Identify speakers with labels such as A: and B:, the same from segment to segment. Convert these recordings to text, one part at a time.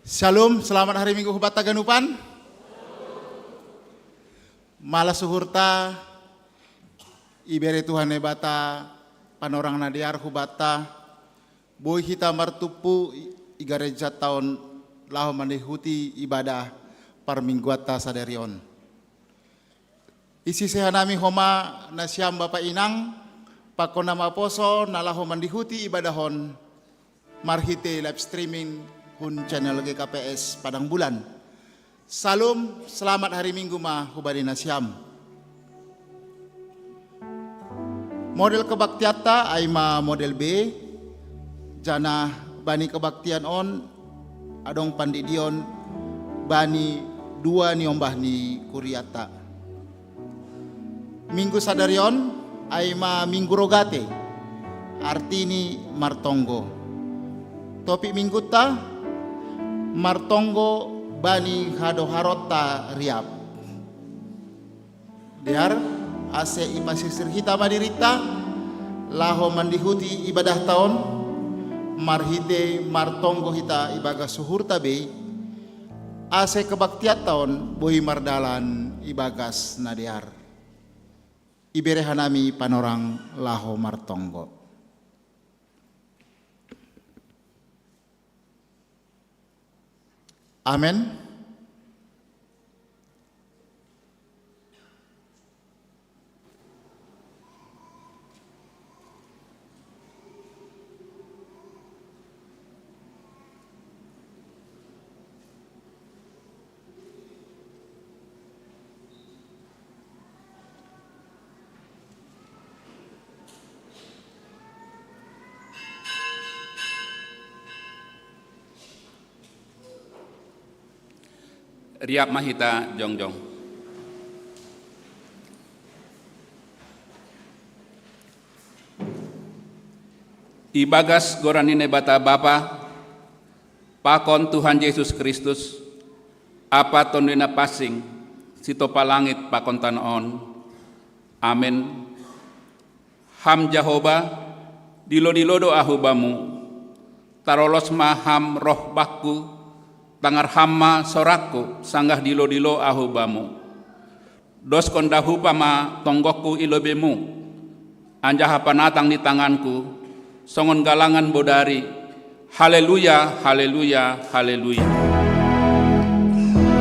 A: Shalom, selamat hari Minggu hubata ganupan. Malas suhurta, ibere Tuhan bata panorang nadiar hubata, boy hita martupu igareja tahun lahu mandihuti ibadah parmingguata sadarion. Isi sehanami homa nasyam Bapak Inang, pakona maposo nalahu mandihuti ibadahon, marhite live streaming hun channel GKPS Padang Bulan. Salam, selamat hari Minggu ma hubari nasyam. Model kebaktiata aima model B, jana bani kebaktian on, adong pandidion bani dua niombah ni kuriata. Minggu sadarion aima minggu rogate, artini martonggo. Topik minggu ta martonggo bani hado harota riap. Diar ase ipasisir hita madirita laho mandihuti ibadah tahun marhite martonggo hita ibaga suhur tabe ase kebaktiat tahun bohi mardalan ibagas nadiar. Ibere hanami panorang laho martonggo. Amin.
B: Riap mahita jongjong. Ibagas goranine bata Bapa, pakon Tuhan Yesus Kristus, apa tondina pasing, sito palangit pakon tanon. Amin. Ham Jehovah, dilo-dilodo ahubamu, tarolos maham roh bakku, tangar hamma sorakku sanggah dilo-dilo ahubamu. Dos kondahu pama tonggokku ilobemu, anjah panatang di tanganku, songon galangan bodari. Haleluya, haleluya, haleluya.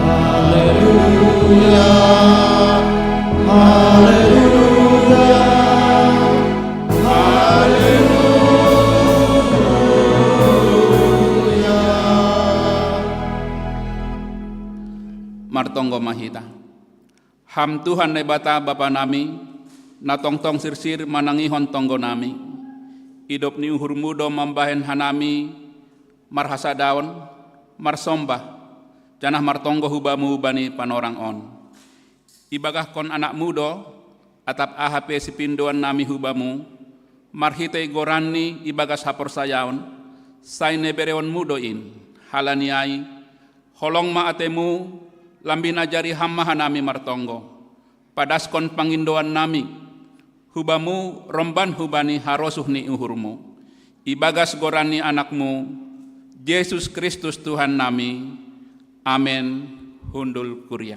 A: Haleluya, haleluya, haleluya.
B: Martonggo mahita. Ham Tuhan nebata Bapa nami, na tongtong sirsir manangihon tonggo nami. Idop ni uhur mudo mambahen hanami, marhasa daon, marsombah, janah martonggo hubamu bani panorang on. Ibagah kon anak mudo, atap AHP sipindoan nami hubamu, marhite gorani ibagas hapor sayaon, say nebereon mudoin, halaniai, holong maatemu, lambi najari hamma hanami martonggo, padaskon pangindoan nami, hubamu romban hubani harosuh ni uhurmu, ibagas gorani anakmu, Yesus Kristus Tuhan nami, amin, hundul kuria.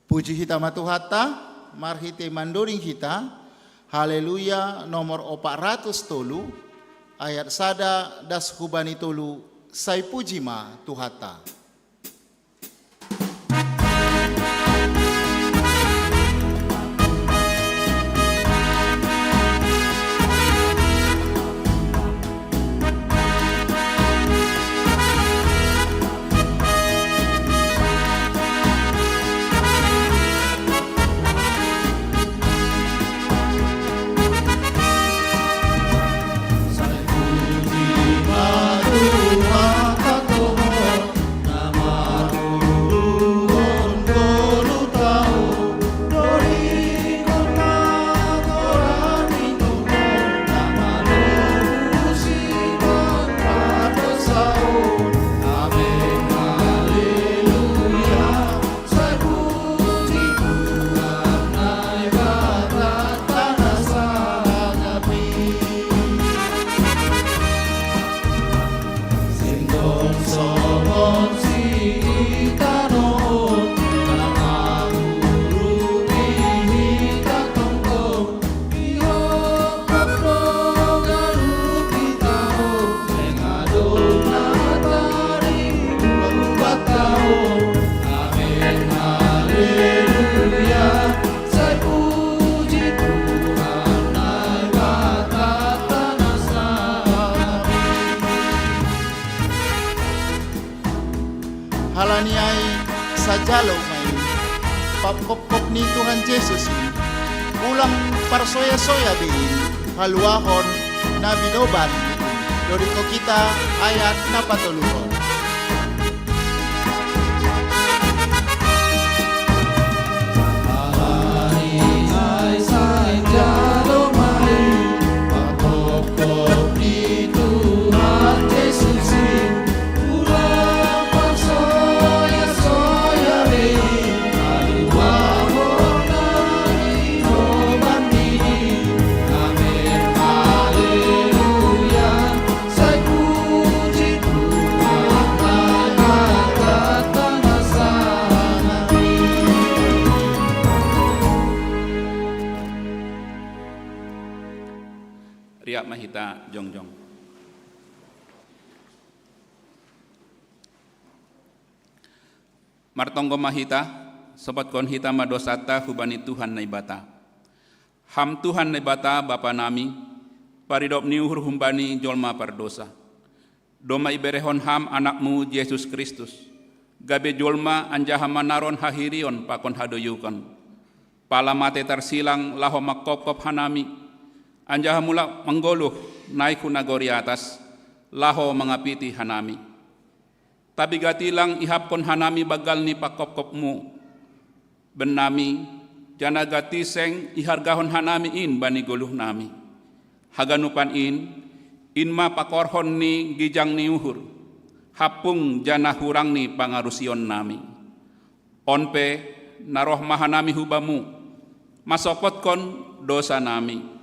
A: Puji hita matuhata, marhite mandoring hita, haleluya nomor 400 tolu, ayat sada das hubani tolu sai puji ma tuhata.
C: Haleluya, saya puji Tuhan naik kata tanah sami.
A: Halaniai sajalo may papkop-kop ni Tuhan Yesus ini ulang parsoya-soya biin haluahon na binoban dori ko kita ayat na patulungan.
C: Halaniai sajalo mai papkop ni Tuhan Yesus ulang parsoya-soya biin haluahon na binoban biin. Amin, haleluya, saya puji Tuhan naik kata tanah sami.
B: Riak mahita jongjong. Martonggo mahita, sobat kon hita madosata hubani Tuhan naibata. Ham Tuhan naibata Bapa nami, paridop niuhur humbani jolma pardosa. Doma iberehon ham anakmu Yesus Kristus. Gabe jolma anjaha manaron hahirion pakon hadoyukan. Palamate tarsilang laho makop-kop hanami. Anjaha mula menggoluh naik nagori atas, laho mengapiti hanami. Tapi gatilang ihapkon hanami bagal ni pakop-kopmu. Benami, jana gati seng ihargahon hanami in bani goluh nami. Haganupan in ma pakorhon ni gijang ni uhur. Hapung jana hurang ni pangarusion nami. Onpe naroh mahanami hubamu. Masopot kon dosa nami.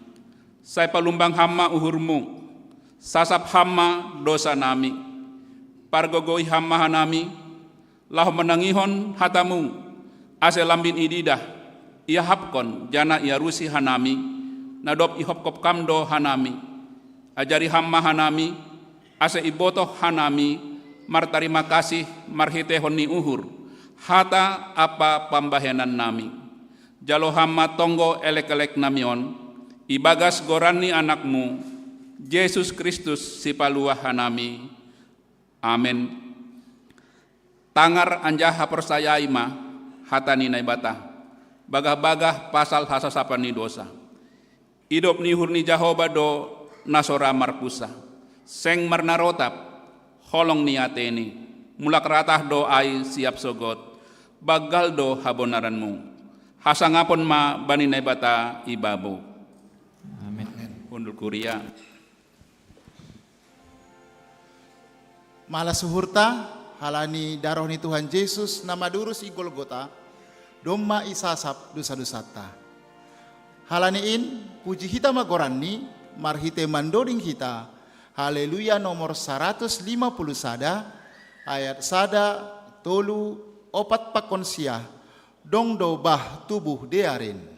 B: Saya palumbang hama uhurmu, sasap hama dosa nami, pargogoi hama hanami, lah menangihon hatamu, ase lambin ididah, ia hapkon jana ia rusi hanami, nadop ihop kop kamdo hanami, ajari hama hanami, ase ibotoh hanami, martarima kasih marhitehon ni uhur, hata apa pambahenan nami, jalo hama tonggo elek-elek namion, ibagas gorani anakmu, Yesus Kristus si paluah hanami. Amin. Tangar anjaha persayai ma, hatani naibata. Bagah-bagah pasal hasasapan ni dosa. Idop ni hurni Jahoba do nasora marpusa. Seng marnarotap, holong ni ateni. Mulak ratah do ai siap sogot. Bagal do habonaranmu. Hasangapon ma bani naibata ibabo. Undul kuria.
A: Malah suhurta halani darah ni Tuhan Yesus nama durus i Golgota domma isasap dosa-dosata. Halani in puji hita magorani marhite mandoding hita. Haleluya nomor 150 sada ayat sada tolu opat pakonsia dong do bah tubuh dearin.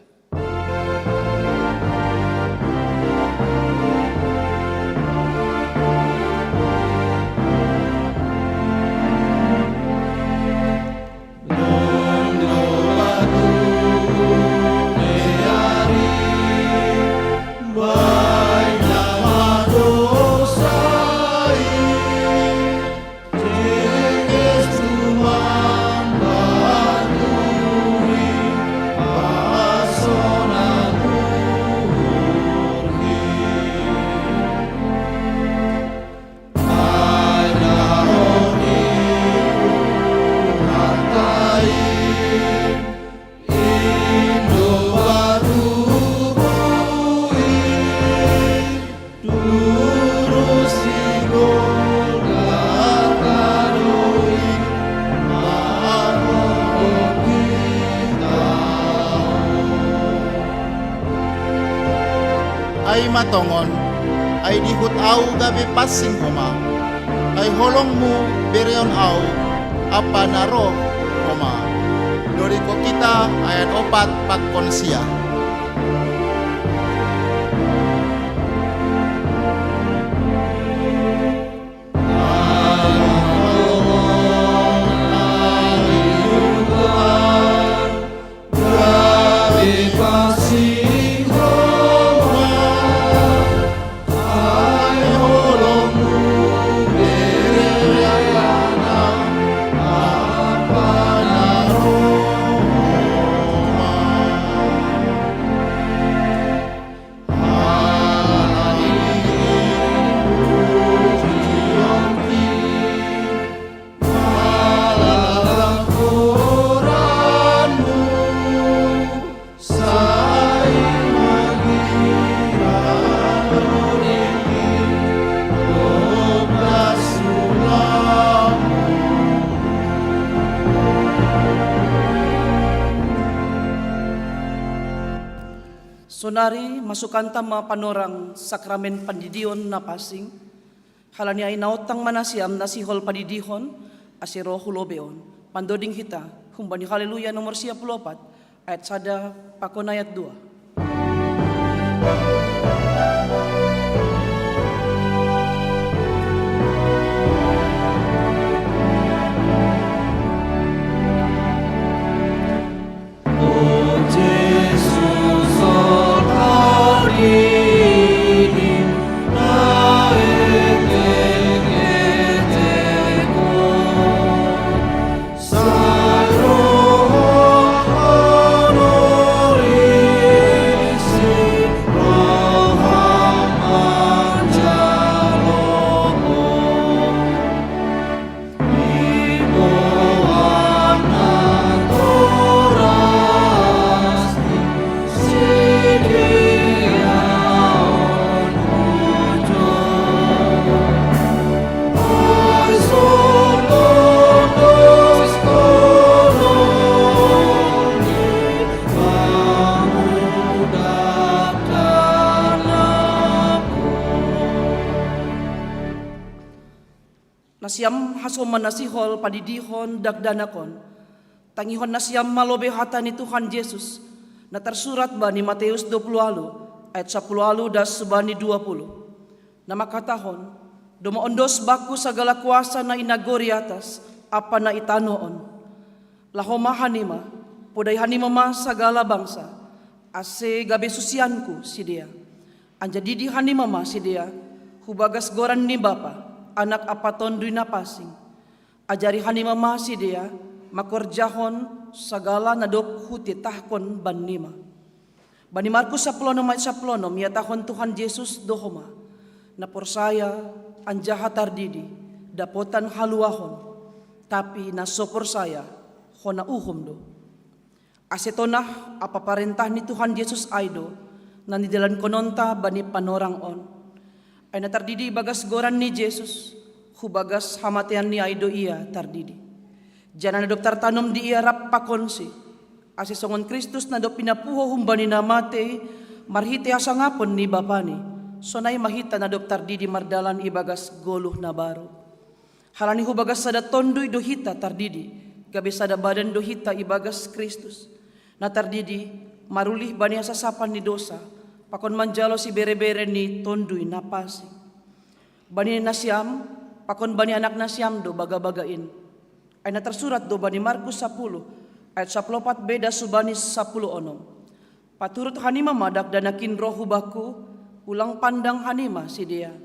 A: ay matongon, ay dihut au gabi passing homa, ay holongmu bereon au, apa naro homa. Dori ko kita ayat 4 pagkonsia.
D: Sonari masukanta mga panorang sakramen pandidion na pasing, halani ay naotang manasiam na sihol padidihon, asiro hulobeon. Pandoding hita, humbani haleluya nomor 14, ayat sada pakon ayat 2. Nasyam hasoman nasihol padidihon dagdanakon, tangihon nasyam malobe hata ni Tuhan Yesus, na tersurat ba ni Mateus 20 ayat 10 das subani 20. Na makatahon, dumaondos baku sagala kuasa na inagori atas, apa na itanoon. Lahoma hanima, puday hanima ma sagala bangsa, ase gabe susianku si dia. Anja didi hanima ma si dia, hubagas goran ni Bapa, anak apaton dui napasing. Ajari hanima ma si dia, makorjahon sagala nadop huti tahkon banima. Bani Markus 10 ayat 10 miyatahon Tuhan Yesus dohoma, na porsaya anjaha tardidi, dapotan haluahon, tapi nasopor saya hona uhum do. Asetonah apa parentah ni Tuhan Yesus aido, na nidalan kononta bani panorang on. Ay natardidi bagas goran ni Jesus, hubagas hamatian ni aido iya tardidi. Jana nadop tartanom di iya rap pakonsi, asisongon Kristus nadop pinapuho humbani namate, marhite asangapon ni Bapani, sonay mahita nadop tardidi mardalan ibagas goluh na baro. Halani hubagas sada tondoy dohita tardidi, gabi sada badan dohita ibagas Kristus. Na tardidi marulih bani asasapan ni dosa, pakon manjalo si bere-bere ni tondoy napasing. Bani nasyam, pakon bani anak nasyam do baga-bagain. Ay natersurat do bani Markus 10 ayat 14 beda subani 10 onom. Paturut hanima madak danakin roh hubaku, ulang pandang hanima si dia.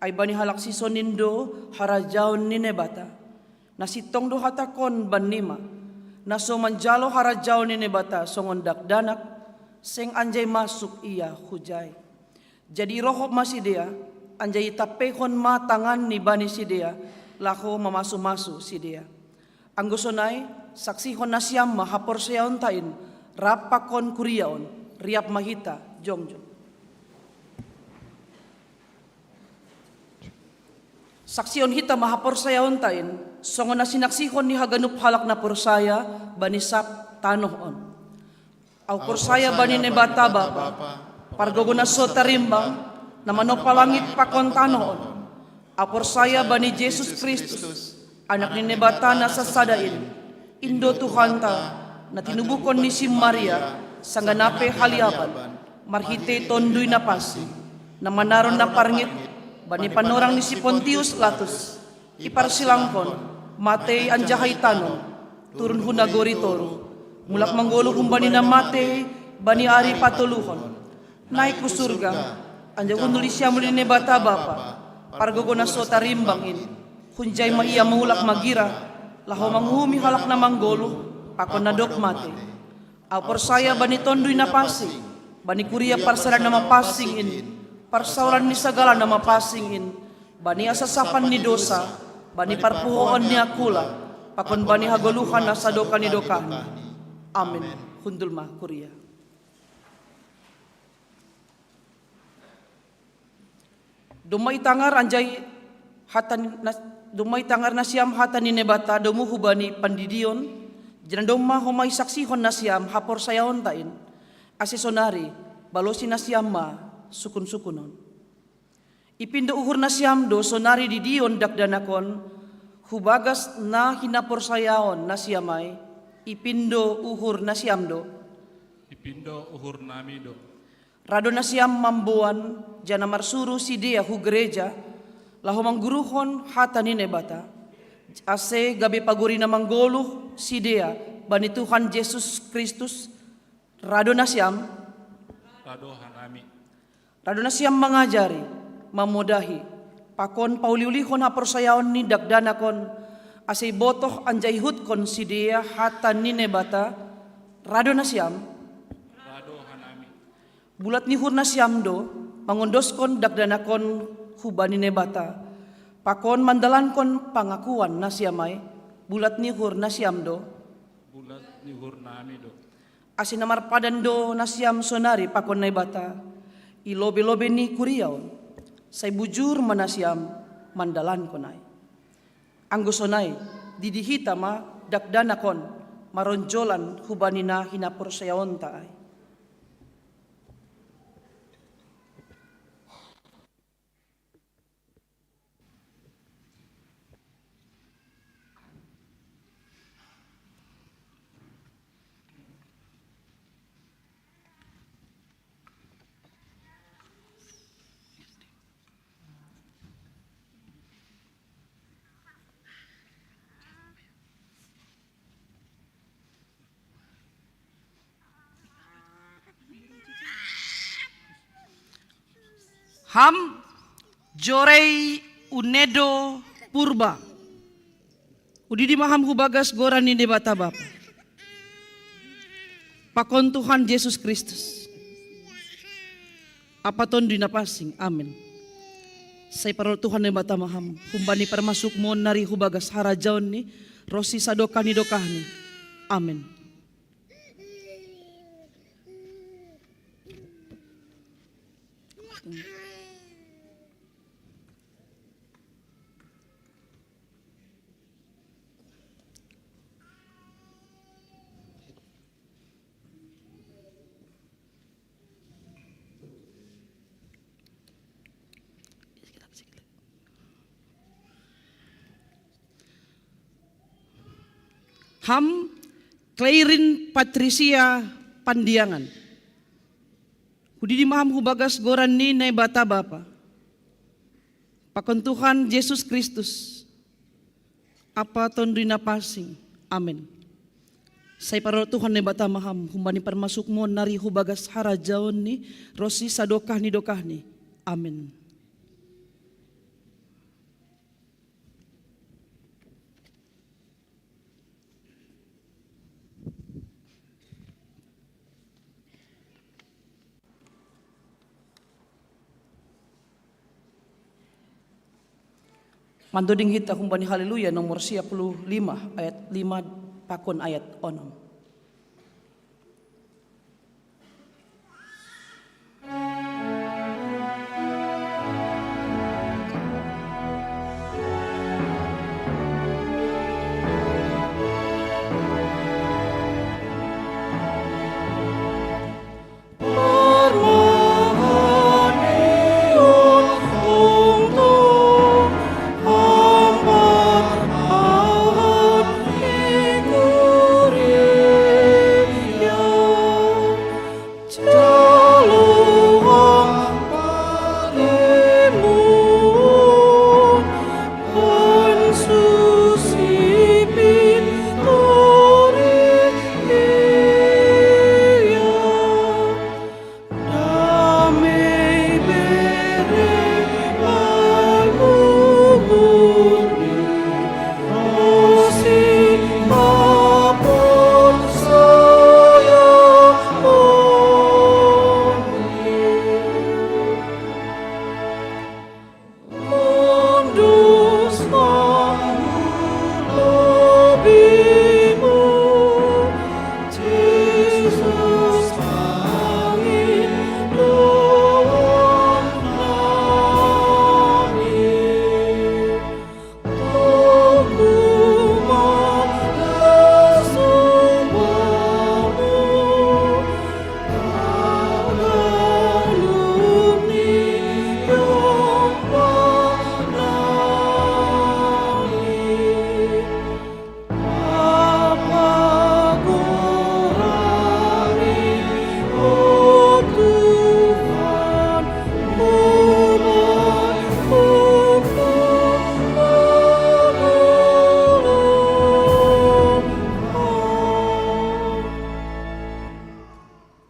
D: Ay bani halak si sonindo harajaon ni nebata. Nasitong do hatakon banima, naso manjalo harajaon ni nebata songon dakdanak, seng anjay masuk iya hujay. Jadi roh masih dia, anjay tapehon ma tangan ni bani si dia, lako mamasu-masu si dia. Anggosonay, saksihon nasyam mahapor sayaon tain, rapakon kuriaon, riap mahita, jongjong. Saksiyon hita mahapor sayaon tain, songon na sinaksihon ni haganup halak na porsaya, banisap tanohon. Au porsaya bani nebata bapa, pargogo na so tarimbang, na manopalangit pakon tanohon. Au porsaya bani Jesus Kristus, anak ni nebata na sasadain, indo Tuhan ta, na tinubukon ni si Maria, sanganape haliaban, marhite tondoy na pasi, na manaron na parngit, bani panorang ni si Pontius Latus, iparsilangkon, matei anjahay tanon, turun hunagori toro, mulak manggolo kumbani na matei, bani ari patuluhon, naik ku surga, anjay kunulisya muli ni bata bapa, pargogo na so tarimbangin, kunjay maiya mahulak magira, laho manghumi halak na manggolo, pakon na dok mate. Au porsaya bani tondoy na pasing, bani kuriya parsaran na mapasing in, parsauran ni sagala na mapasing in, bani asasapan ni dosa, bani parpuhoan ni akula, pakon bani hagoluhan na sadokan ni dokan. Amen. Hundul ma kuriya. Dumay tangar anjay hatan dumay tangar na siyam hatan ni nebata dumuhu bani pandidion, janadoma humay saksihon na siyam hapor sayahon tain, asesonari balosi na siyam sukun-sukunon. Ipindo uhur na siyam do sonari di dion dakdanakon, hubagas na hinaporsayaon na siyamay, ipindo uhur na siyam do.
C: Ipindo uhur nami do.
D: Rado na siyam mambuan, jana marsuru si dia hu gereja, laho mangguruhon hata ni nebata. Ase gabi paguri na manggoluh si dia, bani Tuhan Yesus Kristus, rado na siyam mangajari, mamudahi, pakon pauliulihon haporsayaon ni dakdanakon, ase botoh anjayhut kon si dia hata ni nebata, rado na siyam, bulat ni hurna siyam do, mangondoskon dakdanakon hubani nebata, pakon mandalankon pangakuan na siyamay, bulat ni hurna siyam do, asin namarpadan do na siyam sonari pakon nebata, ilobe-lobe ni kuriaw, say bujur manasyam mandalan konay. Anggo sonay, didihita ma dakdanakon, maronjolan hubani na hinaporsayaon taay. Ham jorei unedo purba. Udidi maham hubagas goran ni debata bapa. Pakon Tuhan Yesus Kristus. Apaton dinapasing. Amin. Say parol Tuhan debata maham. Humbani permasuk mo nari hubagas harajaon ni. Rosi sadokah ni. Amin. Ham Clairin Patricia Pandiangan. Hudi dimaham hubagas goran ni na bata bapa. Pakon Tuhan Yesus Kristus. Apa ton rinapasing. Amin. Say paro Tuhan na bata maham. Humbani permasuk mo nari hubagas harajaon ni. Rosi sadokah ni. Amin. Mandoding hita kumbani haleluya nomor 55 ayat 5 pakon ayat 6.
C: Kuri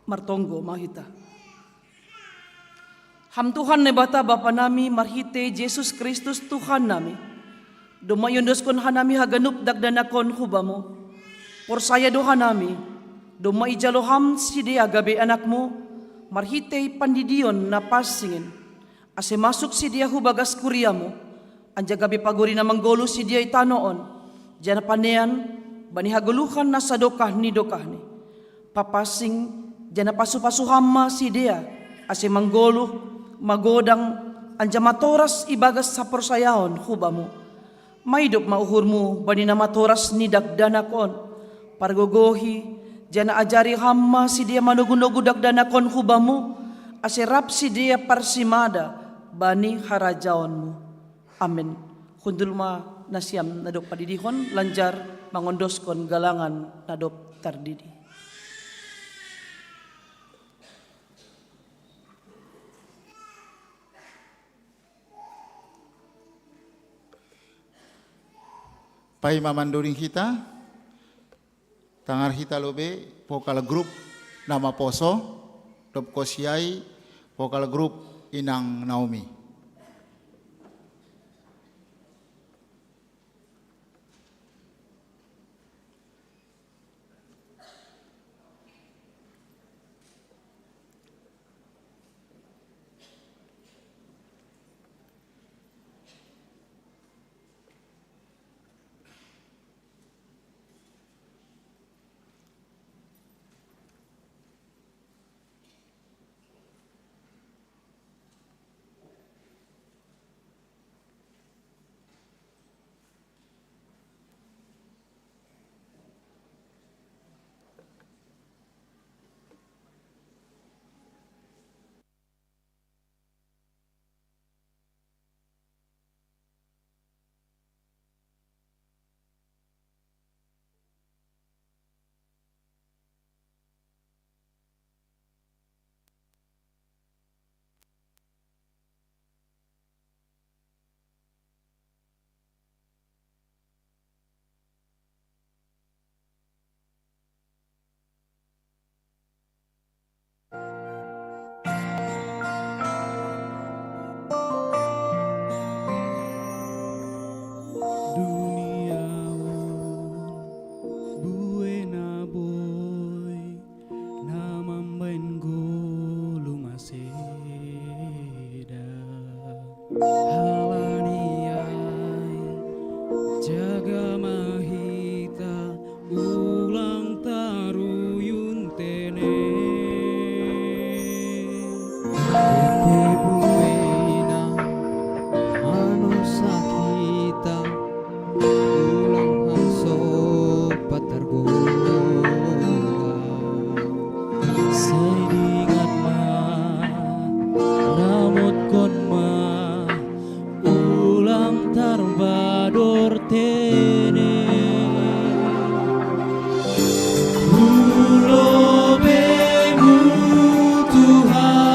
D: martonggo mahita. Ham Tuhan ne bata Bapa nami marhite Yesus Kristus Tuhan nami. Dumayundos kon hanami haganup dagdanakon hubamo. Porsaya doha nami. Dumay jaloham si dia gabi anakmu. Marhite pandidion na pasingin. Ase masuk si dia hubagas kuriamu. Anja gabi paguri na manggolo si dia itanoon. Jana panean bani haguluhan na sadokah ni dokah ni. Papasing jana pasu-pasuhamma si dia. Ase manggolo magodang anja matoras ibagas sa porsayaon hubamu. Maidop mauhurmu bani na matoras ni dagdanakon. Pargogohi jana ajari hamma si dia manugunugu dagdanakon hubamu. Aserap si dia parsimada bani harajaonmu. Amin. Kundulma nasyam nadop padidihon lanjar mangondoskon galangan nadop tardidi.
A: Pai mamanduring kita, tangar kita lobe, pokal grup nama poso, dop kosiai, pokal grup inang Naomi.
E: Tuhan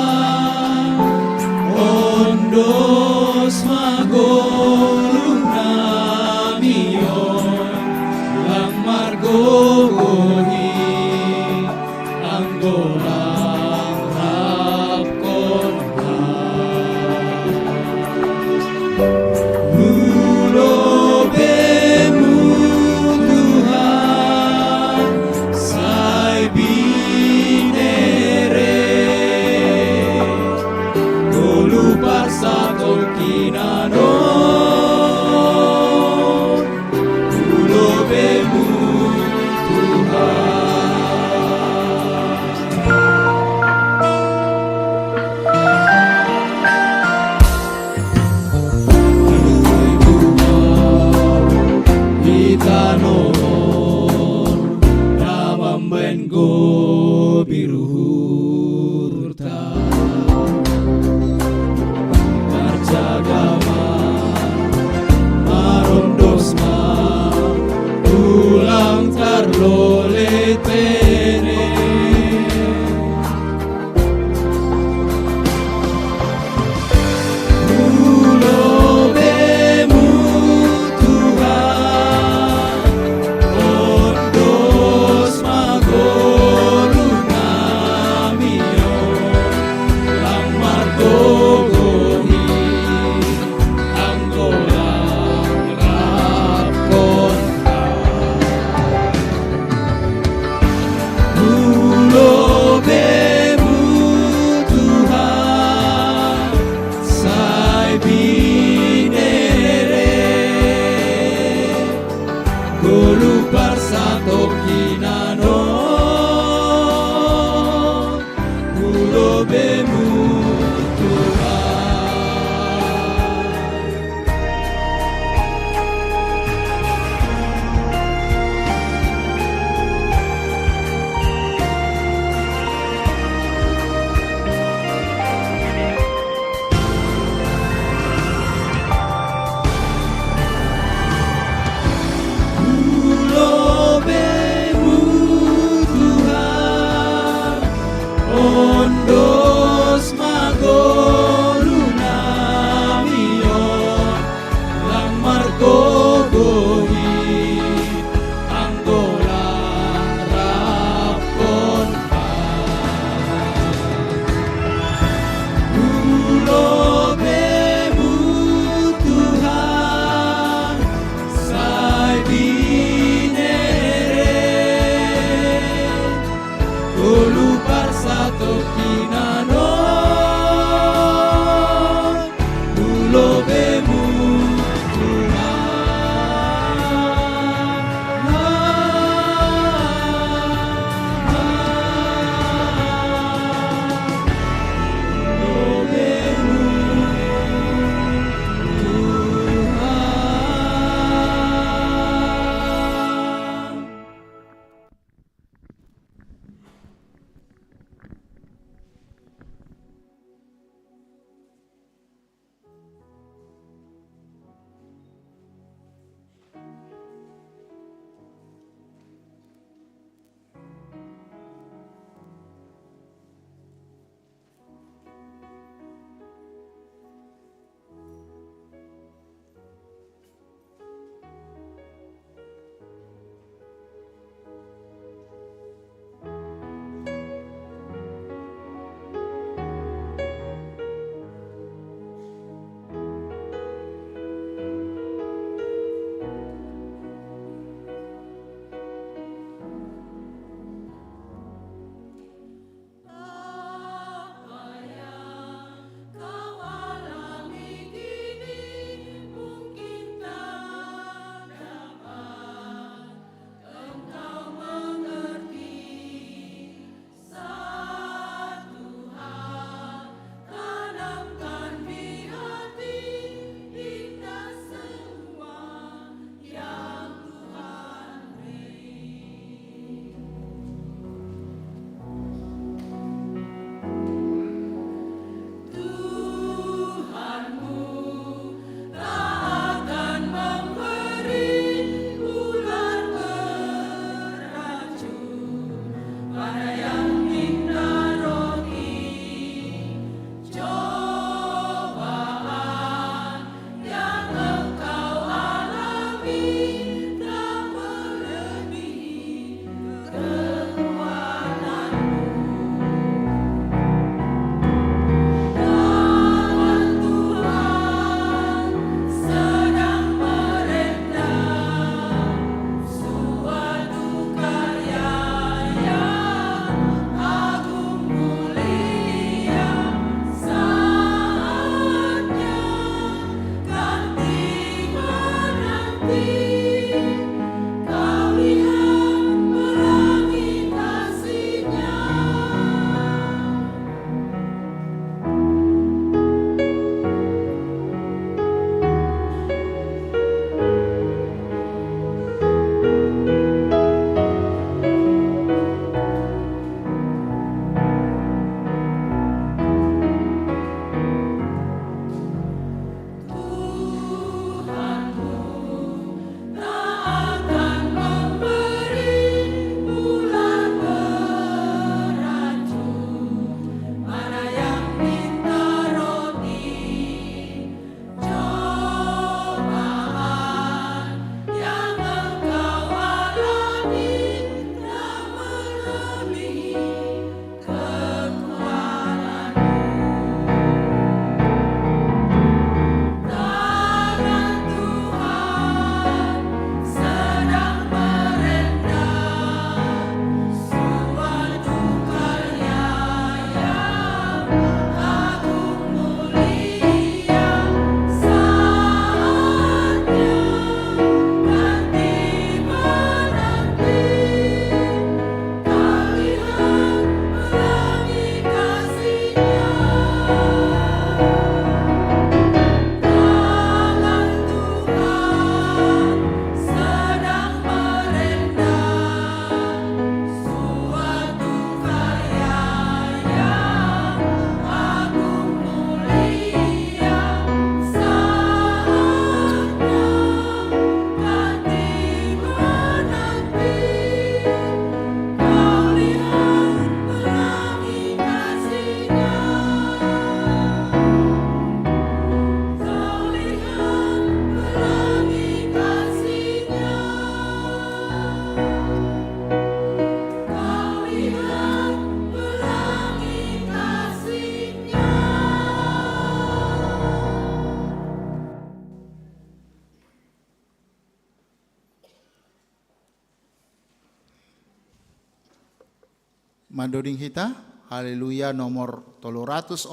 A: Mandoding hita, haleluya nomor 340,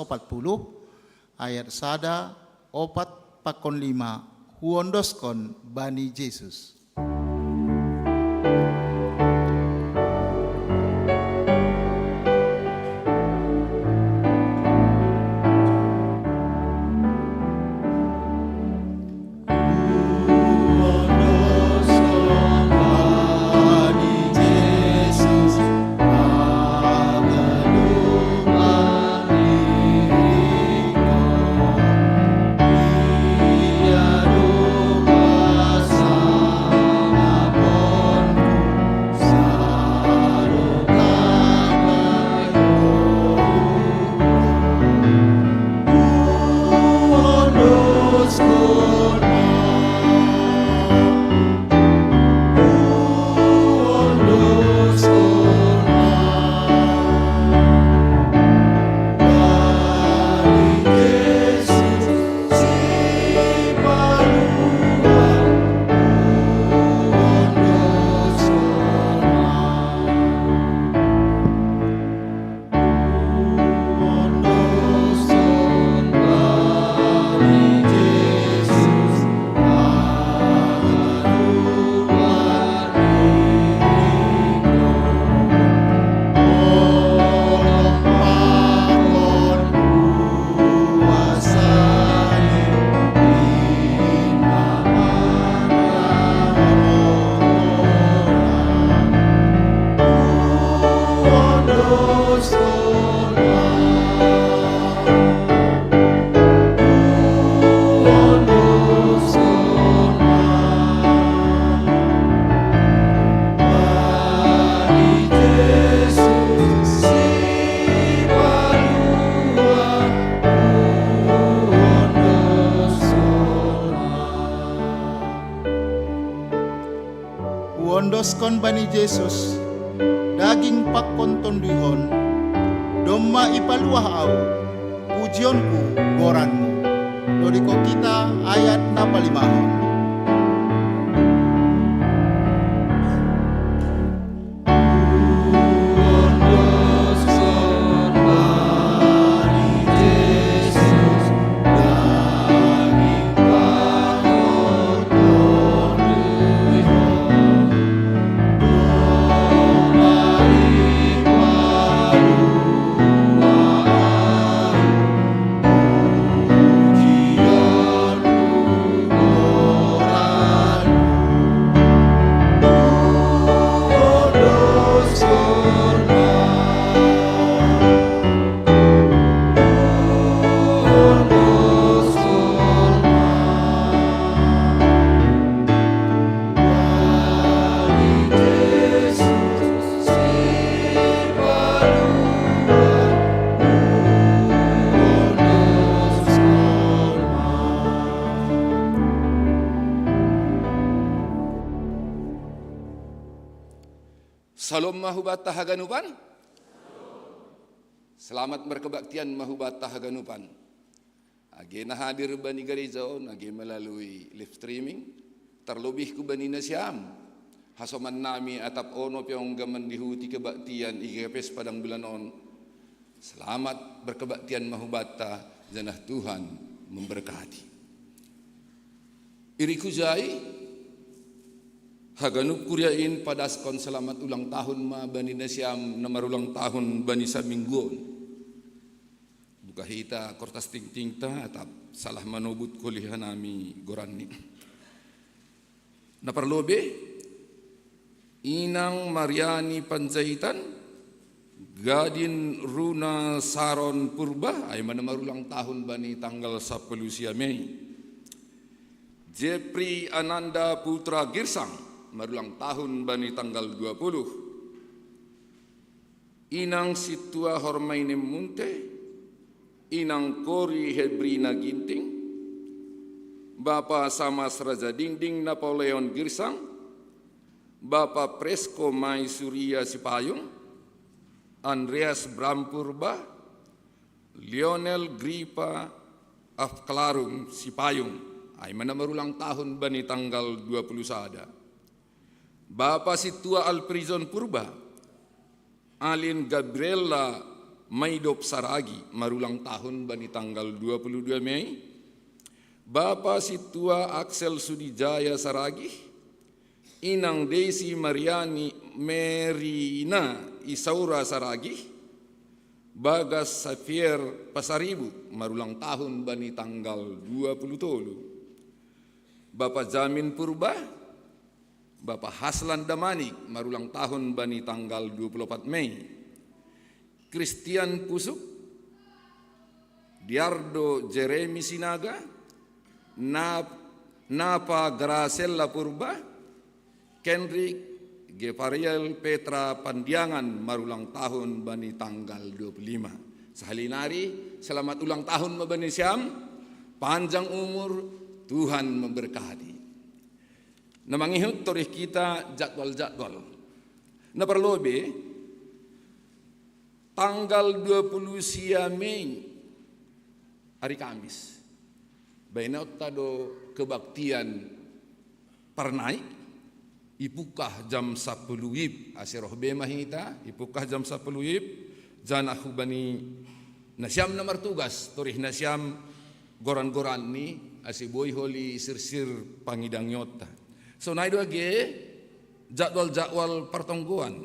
A: ayat sada, 4-5, huondoskon bani Yesus. Huondoskon bani Yesus, daging pakon tonduhon, domma ipaluah au, pujionku goranmu. Dodiko kita ayat 65.
E: Salam mahubata haganupan. Selamat berkebaktian mahubata haganupan. Agi na hadir bani Garizaon, agi melalui live streaming. Terlebih ku bani Nasyam. Hasoman nami atap ono piong gaman dihuti kebaktian IGPS Padang Bulan on. Selamat berkebaktian mahubata, janah Tuhan memberkati. Iriku Zai, Haganup kuryain pada skon selamat ulang tahun ma bani Nasyam nomor ulang tahun bani Saminggon. Buka hita kortas ting-ting ta atap salah manubut kuliah nami goranni. Na perlobe Inang Mariani Panjaitan Gadin Runa Saron Purba ay nomor ulang tahun bani tanggal 10 Mei. Jepri Ananda Putra Girsang marulang tahun bani tanggal 20. Inang Situa Hormaine Munte, Inang Kori Hebrina Ginting, Bapak Samas Raja Dingding Napoleon Girsang, Bapak Presko Mai Surya Sipayung, Andreas Brampurba, Lionel Gripa Afklarum Sipayung, ay marulang tahun bani tanggal 20 sada. Bapak Situa Alprison Purba, Alin Gabriela Maidop Saragi, marulang tahun bani tanggal 22 Mei. Bapak Situa Axel Sudijaya Saragi, Inang Desi Mariani Merina Isaura Saragi, Bagas Safier Pasaribu, marulang tahun bani tanggal 20 Bapak Jamin Purba, Bapak Haslan Damanik, marulang tahun bani tanggal 24 Mei. Christian Pusuk, Diardo Jeremy Sinaga, Napa Gracella Purba, Kendrick Gepariel Petra Pandiangan, marulang tahun bani tanggal 25. Sahalinari, selamat ulang tahun mabani Siam, panjang umur, Tuhan memberkati. Namangihut torih kita jadwal-jadwal. Na perlobe, tanggal 20 Mei, hari Kamis, bainaut tado kebaktian Parnai, ipukah jam 10 WIB, asiroh bema hita, ipukah jam 10 WIB, janah hubani nasyam namar tugas, torih nasyam goran-goran ni, asiboy holi sir-sir pangidang nyota. So naido age, jadwal-jadwal pertongguan,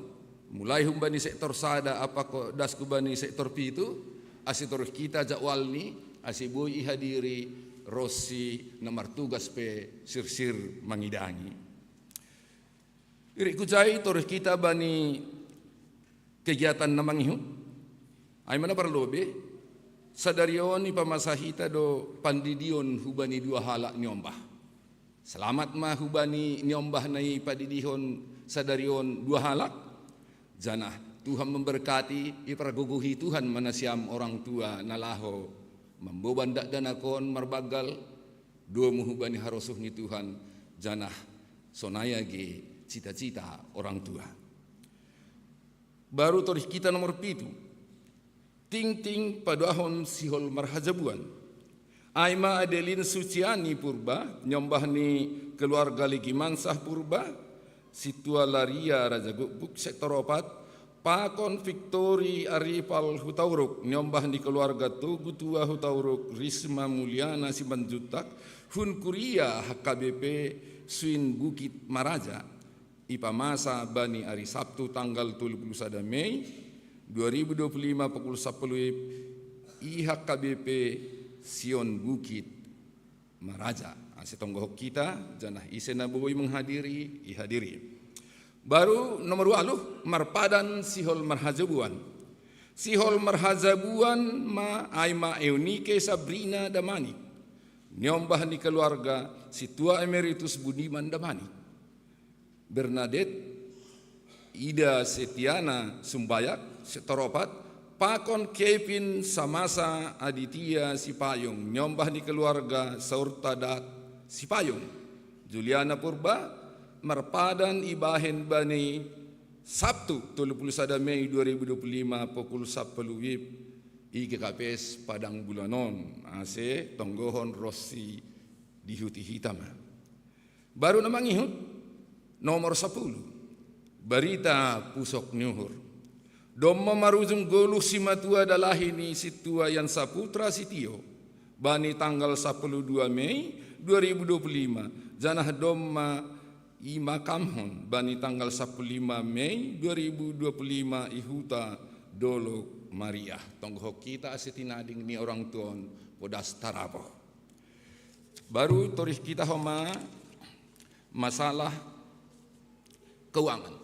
E: mulai humbani sektor sada apa ko das kubani sektor pitu asitor kita jadwal ni asiboy ihadiri Rossi nomor tugas pe sir-sir mangidangi. Iri kujai torih kita bani kegiatan namangihut ay mana perlobe sadarion ni pamasahita do pandidion hubani dua halak nyombah. Selamat mah hubani nyombah nai padidihon sadarion dua halak. Janah Tuhan memberkati, ipraguguhi Tuhan manasiam orang tua nalaho memboban dak danakon marbagal dua muhubani harosuh ni Tuhan janah sonaya ge cita-cita orang tua. Baru torih kita nomor 7. Ting-ting paduahon sihol marhajabuan. Aima Adelin Suciani Purba, nyombah ni keluarga Ligi Mansah Purba, Situa Laria Raja Gubuk sektor 4, Pakon Victori Arifal Hutauruk, nyombah di keluarga Tugu Tua Hutauruk, Risma Mulyana Simanjutak, Hun Kuria HKBP Suin Bukit Maraja, Ipa Masa Bani Ari Sabtu tanggal 31 Mei 2025 pukul 10 IHKBP Sion Bukit Maraja. Setonggoh kita janah isena boboy menghadiri ihadiri. Baru nomor 20 marpadan sihol marhajabuan. Sihol marhajabuan ma aima Eunike Sabrina Damani. Nyombah ni keluarga Situa Emeritus Budiman Damani. Bernadette Ida Setiana Sumbayak Setoropat, Pakon Kevin Samasa Aditya Sipayung, nyombah di keluarga Saurtadat Sipayung. Juliana Purba, marpadan ibahen bani Sabtu 31 Mei 2025 pukul 10 WIB IGKPS Padang Bulanon AC Tonggohon Rossi di Huti Hitam. Baru namangihut nomor 10 Barita Pusok Nyuhur. Domma marujung goluh simatua dalahini Situa Yan Saputra Sitio bani tanggal 12 Mei 2025 janah domma Ima Kamhon bani tanggal 15 Mei 2025 Ihuta Dolok Maria. Tonggoh kita asetinading ni orang tuon podas tarapo. Baru torih kita homa masalah keuangan.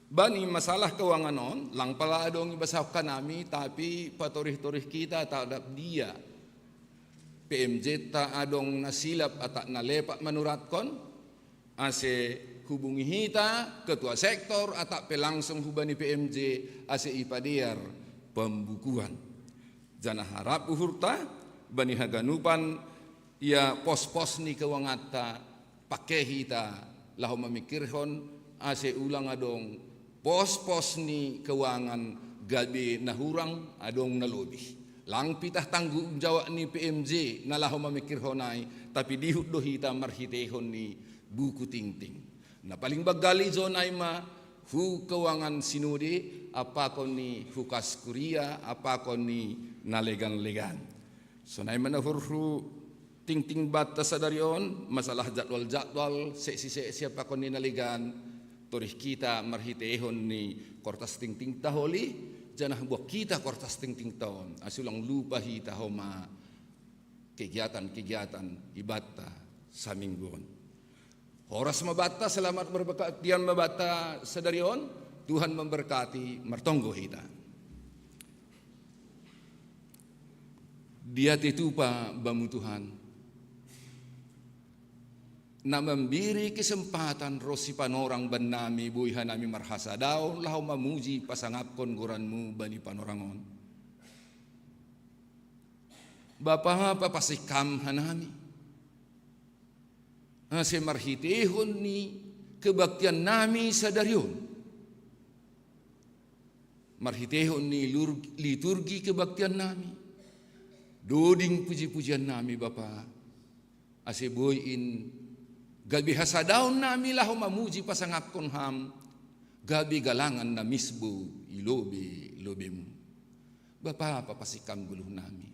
E: Bani masalah keuangan on lang pala adong ibasahkan nami tapi patorih-torih kita tak ada dia. PMJ ta adong nasilap atak nalepak manuratkon ase hubungi hita ketua sektor atak pelangsung hubani PMJ ase ipadiar pembukuan. Jana harap uhurta bani haganupan ya pos-pos ni keuangata pakai hita lahu memikirhon ase ulang adong pos-pos ni keuangan gabi nahurang adong nalobih. Lang pitah tanggung jawab ni PMJ nalahu memikir honai tapi dihut dohita marhitehon ni buku ting-ting. Na paling bagali zonai ma hu kawangan sinudi, apa kon ni hukas kuria, apa kon ni nalegan-legan. So na manahurhu ting-ting bata sa darion, masalah jadwal-jadwal, seksi-seksi apa kon ni naligan, turih kita marhitehon ni kortas ting-ting taholi, janah buat kita kortas ting-ting tahon, asulang lupa hita homa kegiatan-kegiatan ibadah sa mingguon. Horas mabata, selamat berbaktian mabata sa darion, Tuhan memberkati martonggo hita. Dia titupa bamu Tuhan na memberi kesempatan rosi panorang ban nami buihan nami marhasa daw lahu mamuji pasangapkon goranmu bani panorangon. Bapa papasikam hanami ase marhitehon ni kebaktian nami sa darion. Marhitehon ni liturgi kebaktian nami. Doding puji-pujian nami Bapa. Ase boyin gabi hasadaon nami lahu mamuji pasangapkon ham. Gabi galangan na misbo ilobe-lobemu. Bapa papasikam guluh nami.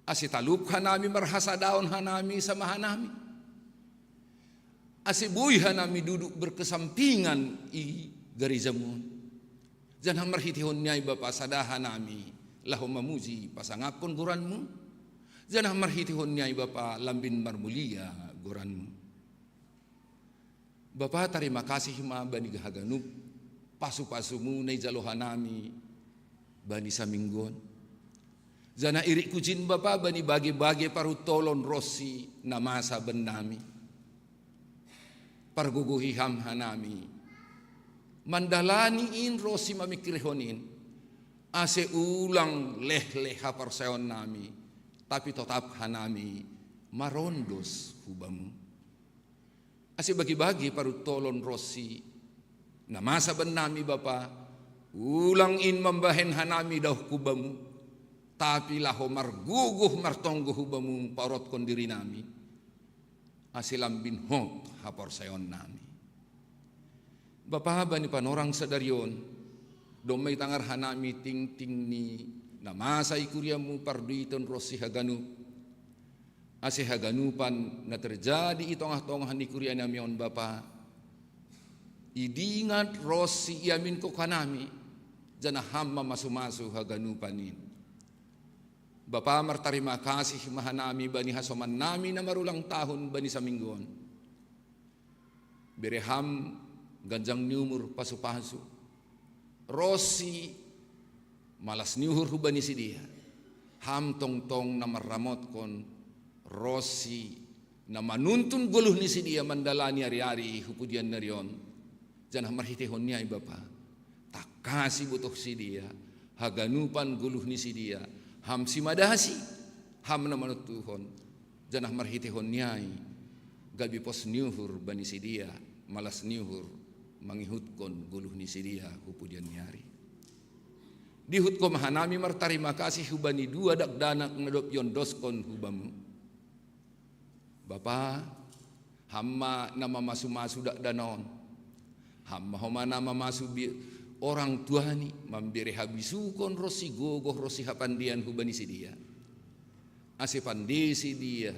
E: Ase taluphan nami marhasadaon hanami sama hanami. Ase buihan nami duduk berkesampingan i garizamun. Jangan marhitihon nyai Bapa sadahan nami lahu mamuji pasangapkon goranmu. Jangan marhitihon nyai Bapa lambin marmulia goranmu. Bapa terima kasih ma bani gahaganuk pasu-pasumu na jalohan nami bani saminggon. Jana iri kujin Bapa bani bagi-bagi parutolon rosi na masa ben nami. Parguguhiham hanami. Mandalani in rosi mamikrihonin. Ase ulang leh-leha parseon nami. Tapi tetap hanami marondos hubamu. Ase bagi-bagi parutolon rosi na masa ben nami Bapa. Ulang in mambahen hanami daw kubamu. Tapi laho marguguh martonggo hubamu parot kondiri nami. Asilam bin hot hapor sayon nami. Bapa bani panorang sa darion, domay tangar hanami ting-ting ni namasa ikuriamu parduiton rosi haganu. Ase haganupan na terjadi itong-tong ni kuria namion Bapa. Idingat rosi iamin ko kanami, jana hamma masu-masu haganupanin. Bapa martarima kasih mahanami bani hasoman nami na marulang tahun bani sa mingguan. Bereham ganjang niumur pasu-pasu. Rosi malas niuhur bani si dia. Ham tong-tong na maramot kon rosi na manuntun guluh ni si dia mandalani ari-ari hupudian narion. Jangan marhitehon niya Bapa. Takasi butuh si dia. Haganupan guluh ni si dia. Ham si madasi, ham na manut Tuhon, janah marhitehon nyai, gabi pos niuhur bani si dia, malas niuhur, mangihutkon guluh ni si dia, hupudian nyari. Dihut ko mahanami martarima kasih hubani dua dakdanak ngadop yondoskon hubamu. Bapa, hamma nama masu-masu dakdanon, hamma homa nama masu orang tuani memberi habisukon rosi gogoh rosi hapandian hubani si dia. Ase pandesi dia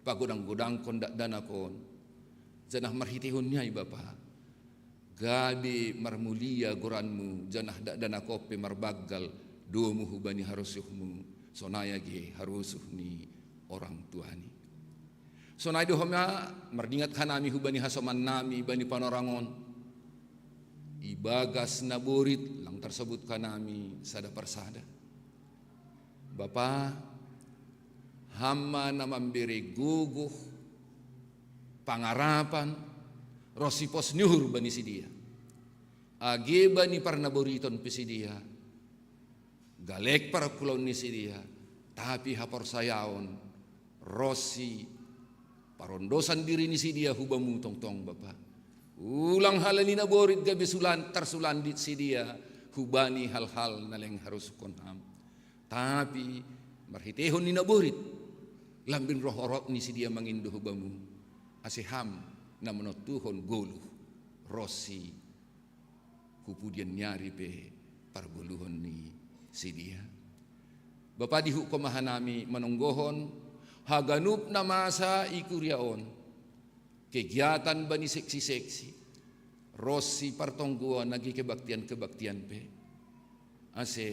E: pagodang-godang kondak danakon. Janah marhitihun nyai Bapa. Gabi marmulia goranmu janah dak danakope marbagal domu hubani harusuhmu. Sonaya ge harusuh ni orang tuani. Sonai dohoma mardingat hanami hubani hasoman nami bani panorangon. Ibagas na borit lang tersebut kanami sada persada. Bapa, hamma na memberi guguh pangarapan rosipos nyuhur bani si dia. Age bani parna boriton pisi dia. Galek para pulau ni si dia. Tapi hapor sayaon rosi parondosan diri ni si dia hubamu tong-tong Bapa. Ulang halani na borit gabi tersulandit si dia hubani hal-hal na leng harus konham. Tapi marhitehon ni na borit lambin roh orok ni si dia mangindu hubamu. Asiham na menotuhon goluh rosi kupudian nyari pe parguluhon ni si dia. Bapa di hukumahan nami menunggohon haganup na masa ikuriaon kegiatan bani seksi-seksi Rossi partongguan nagi kebaktian pe ase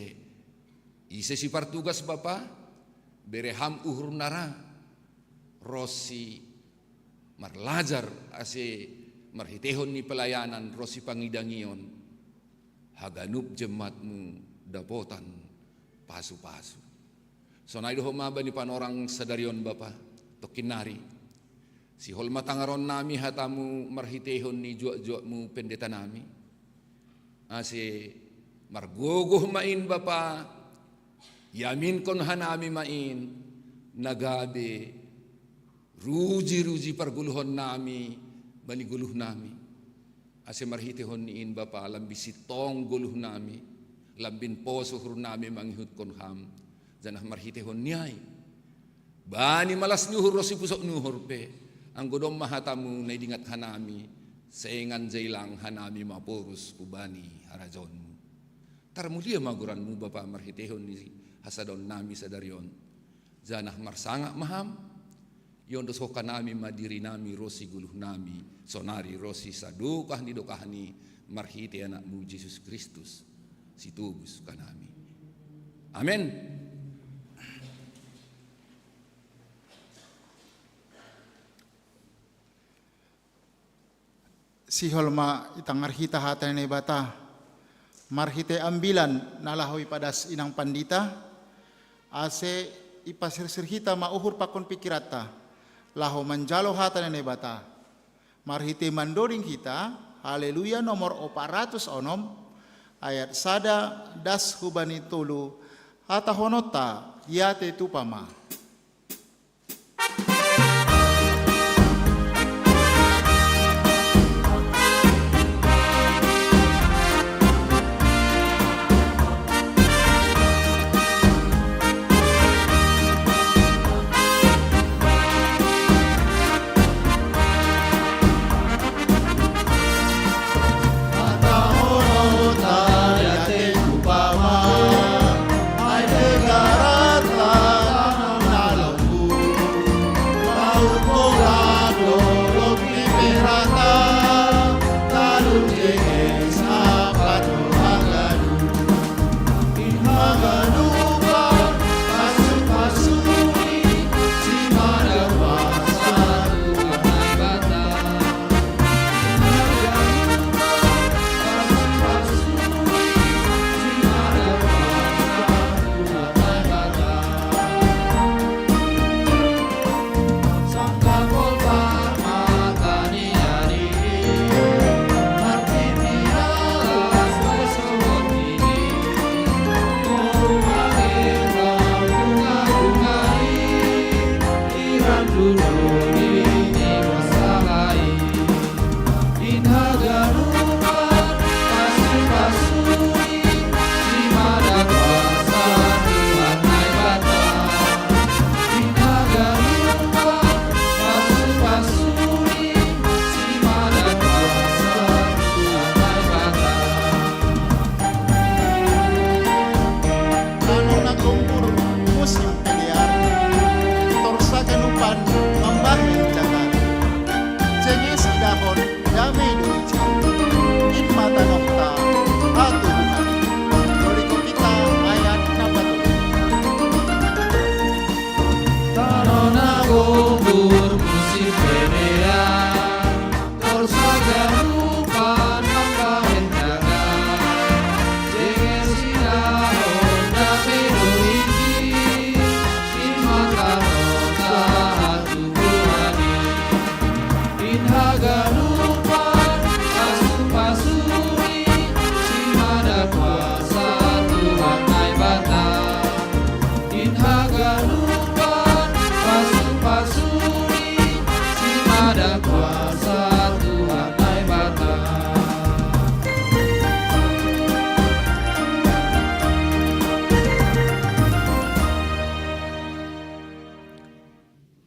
E: ise si partugas bapa bereham uhur nara Rossi marlajar ase marhitehon ni pelayanan Rossi pangidangion haganup jemaatmu dapotan pasu-pasu. So naido homaba ni panorang sadarion bapa tokinari. Si hol matangaron nami hatamu marhitehon ni juak-juakmu pendeta nami. Ase margogoh main bapa yamin kon hanami main nagabe ruji-ruji parguluhon nami bani guluh nami. Ase marhitehon niin bapa lambi sitong guluh nami lambin poso hur nami manghut kon ham janah marhitehon niay bani malas nyuhur rosi pusok nyuhur pe ang godom mahatamu na idingat hanami saengan jailang hanami mapurus kubani harajonmu tarmulia maguranmu bapa marhitehon ni hasadon nami sadarion janah marsanga maham yondos hokanami madiri nami rosi guluh nami sonari rosi sadukah ni dokahani marhite anakmu Yesus Kristus situbus kanami. Amin.
A: Si holma itang marhita hatan ni bata marhite ambilan nalahoy padas inang pandita ase ipasirsirhita mauhur pakon pikirata laho manjalo hatan ni bata marhite mandoring kita haleluya nomor 406 ayat sada das hubani tulu hata honota yate tupama.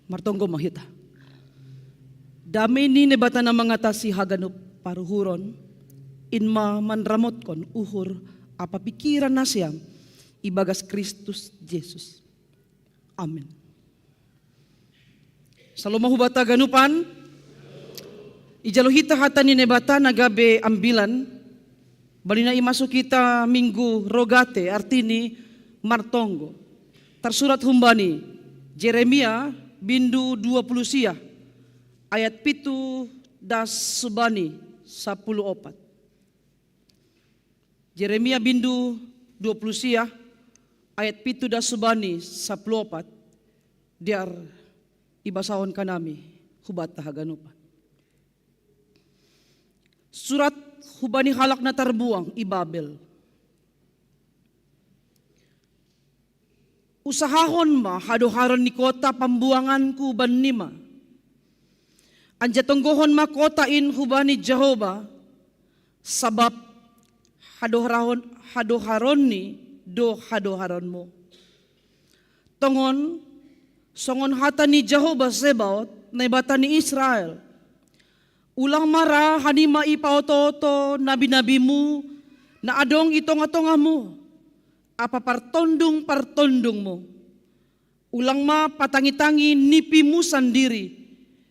D: Martonggo mahita. Dami ni nebata na mga tasi haganup paruhuron, inma manramot kon uhur apa pikiran nasyam ibagas Kristus Jesus. Amin. Saloma hubata ganupan, ijalohita hata ni nebata nagabe ambilan, balina imasuk kita minggu rogate artini martonggo. Tersurat humbani, Jeremia bindu 20 sia, ayat pitu das subani 14. Jeremia bindu 20 sia, ayat pitu das subani 14, diar ibasahon kanami hubat tahaganupan. Surat hubani halak na terbuang i Babel. Usahahon ma hadoharon ni kota pambuanganku banima. Anja tonggohon ma kota in hubani Jehovah sabab hadoharon ni do hadoharon mo. Tongon songon hata ni Jehovah Sebaot na ibata ni Israel. Ulang mara hanima ipaoto-oto nabi-nabimu na adong itong-atonga mo. Apa partondong mo. Ulang ma patangi-tangi nipimu sendiri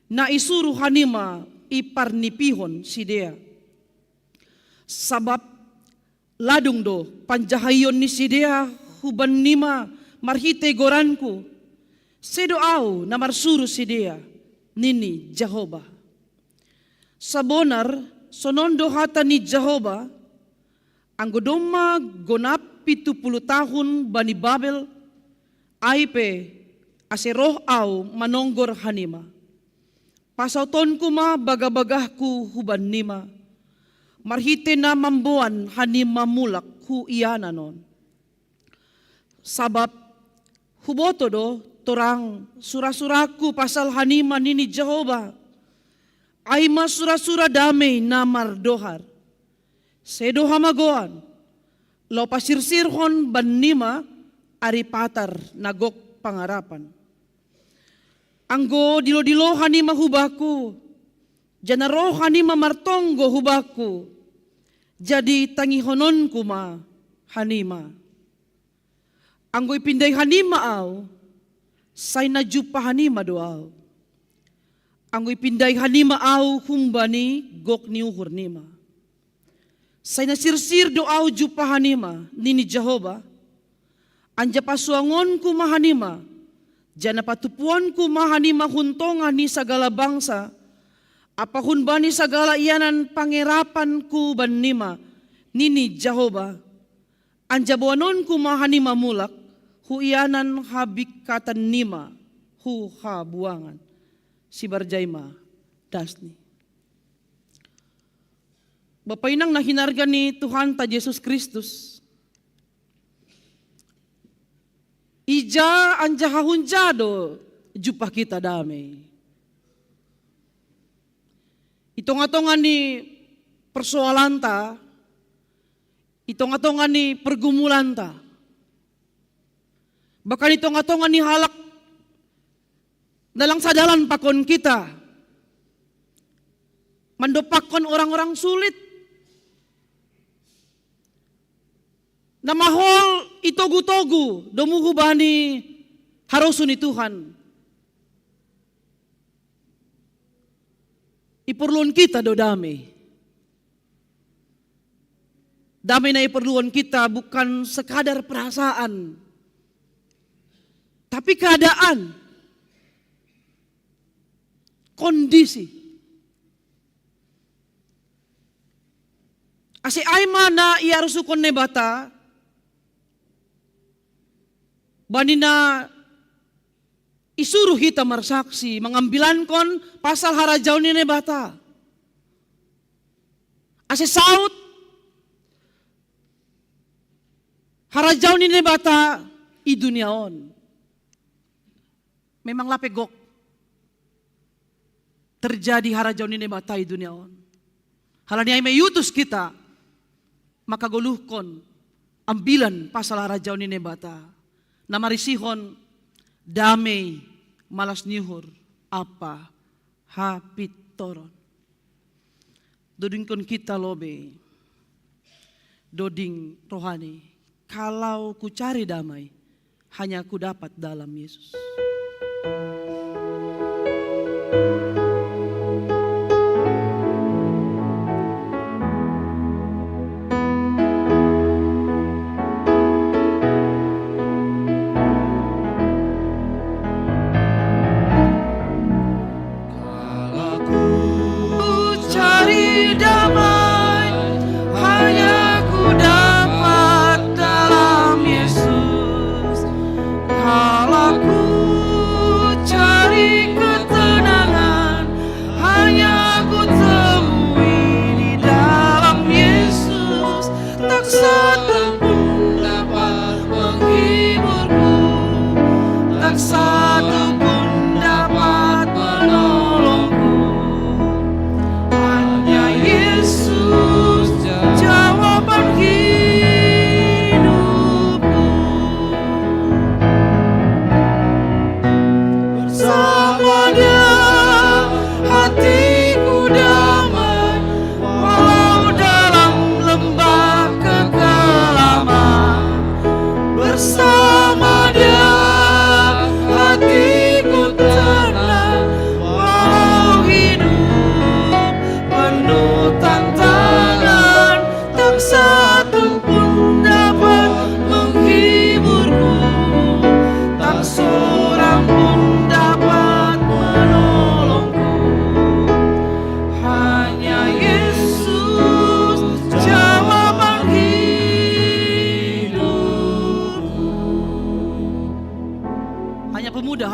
D: na isuruh hanima iparnipihon si dea. Sabab ladung do panjahayon ni si dea huban nima marhite goranku. Sedoau na marsuru si dea nini Jehovah. Sabonar sonondo hata ni Jehovah ang godoma gonap 70 tahun bani Babel aipe aseroh au manonggor hanima. Pasauton ku ma bagabagahku huban nima. Marhite na mambuan hanima mulak hu iyananon. Sabab huboto do torang surah-surahku pasal hanima nini Jehovah. Ay masura-sura damay na mardohar. Sedo hamagoan. Lo pasirsirhon banima aripatar nagok pangarapan. Anggo dilo-dilo hanima hubaku. Janaro hanima martonggo hubaku. Jadi tangihonon kuma hanima. Anggo ipinday hanima au. Say na jupa hanima doaw. Anggo ipinday hanima au humbani gok ni uhur nima. Say nasirsir doaw jupa hanima nini Jehovah. Anja pasuangon ku mahanima. Jana patupuan ku mahanima huntongan ni sagala bangsa. Apa hunbani sagala iyanan pangerapan ku banima nini Jehovah. Anja buanon ku mahanima mulak. Hu iyanan habikatan nima. Hu habuangan. Si Barjaima Dasni. Bapak inang na hinarga ni Tuhan ta Yesus Kristus. Ija anja hahunjado jupah kita damai. Itong-atongan ni persoalan ta, itong-atongan ni pergumulan ta. Bahkan itong-atongan ni halak dalang sadalan pakon kita. Mandopakon orang-orang sulit. Namahol itogu-togu domuhu bani harusun ni Tuhan. Iperluan kita do damai. Damai na iperluan kita bukan sekadar perasaan. Tapi keadaan. Kondisi. Ase aima na iarusukon nebata. Banina isuruh kita marsaksi mengambilan kon pasal harajaw ni nebata. Ase saut harajaw ni nebata i duniaon. Memang lapegok terjadi harajaw ni nebata i duniaon. Halani ay may yutus kita makaguluhkon ambilan pasal harajaw ni nebata. Namarisihon damay malas nihur apa hapit toron. Dudingkon kita lobe doding rohani. Kalau ku cari damai, hanya ku dapat dalam Yesus.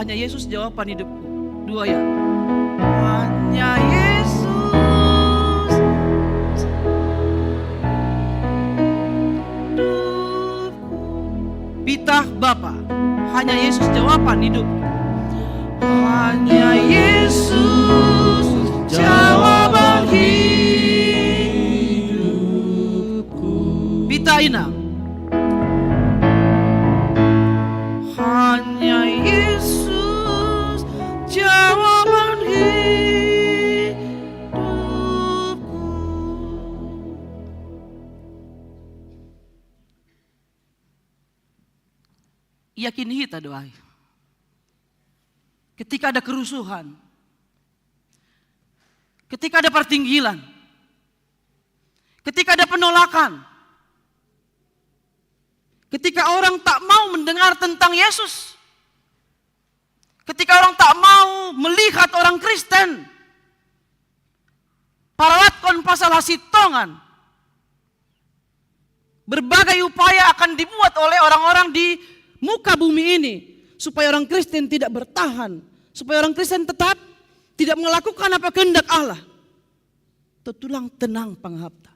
D: Hanya Yesus jawaban hidupku. 2 ya. Hanya Yesus hidupku. Pitah Bapa, hanya Yesus jawaban hidupku. Hanya Yesus jawaban hidupku. Pitah Inang, hanya Yesus jawaban hidupku. Yakin kita doa. Ketika ada kerusuhan, ketika ada pertinggilan, ketika ada penolakan, ketika orang tak mau mendengar tentang Yesus, ketika orang tak mau melihat orang Kristen, parawatkon pasal hasitongan, berbagai upaya akan dibuat oleh orang-orang di muka bumi ini supaya orang Kristen tidak bertahan, supaya orang Kristen tetap tidak melakukan apa kehendak Allah. Tetulang tenang panghapta.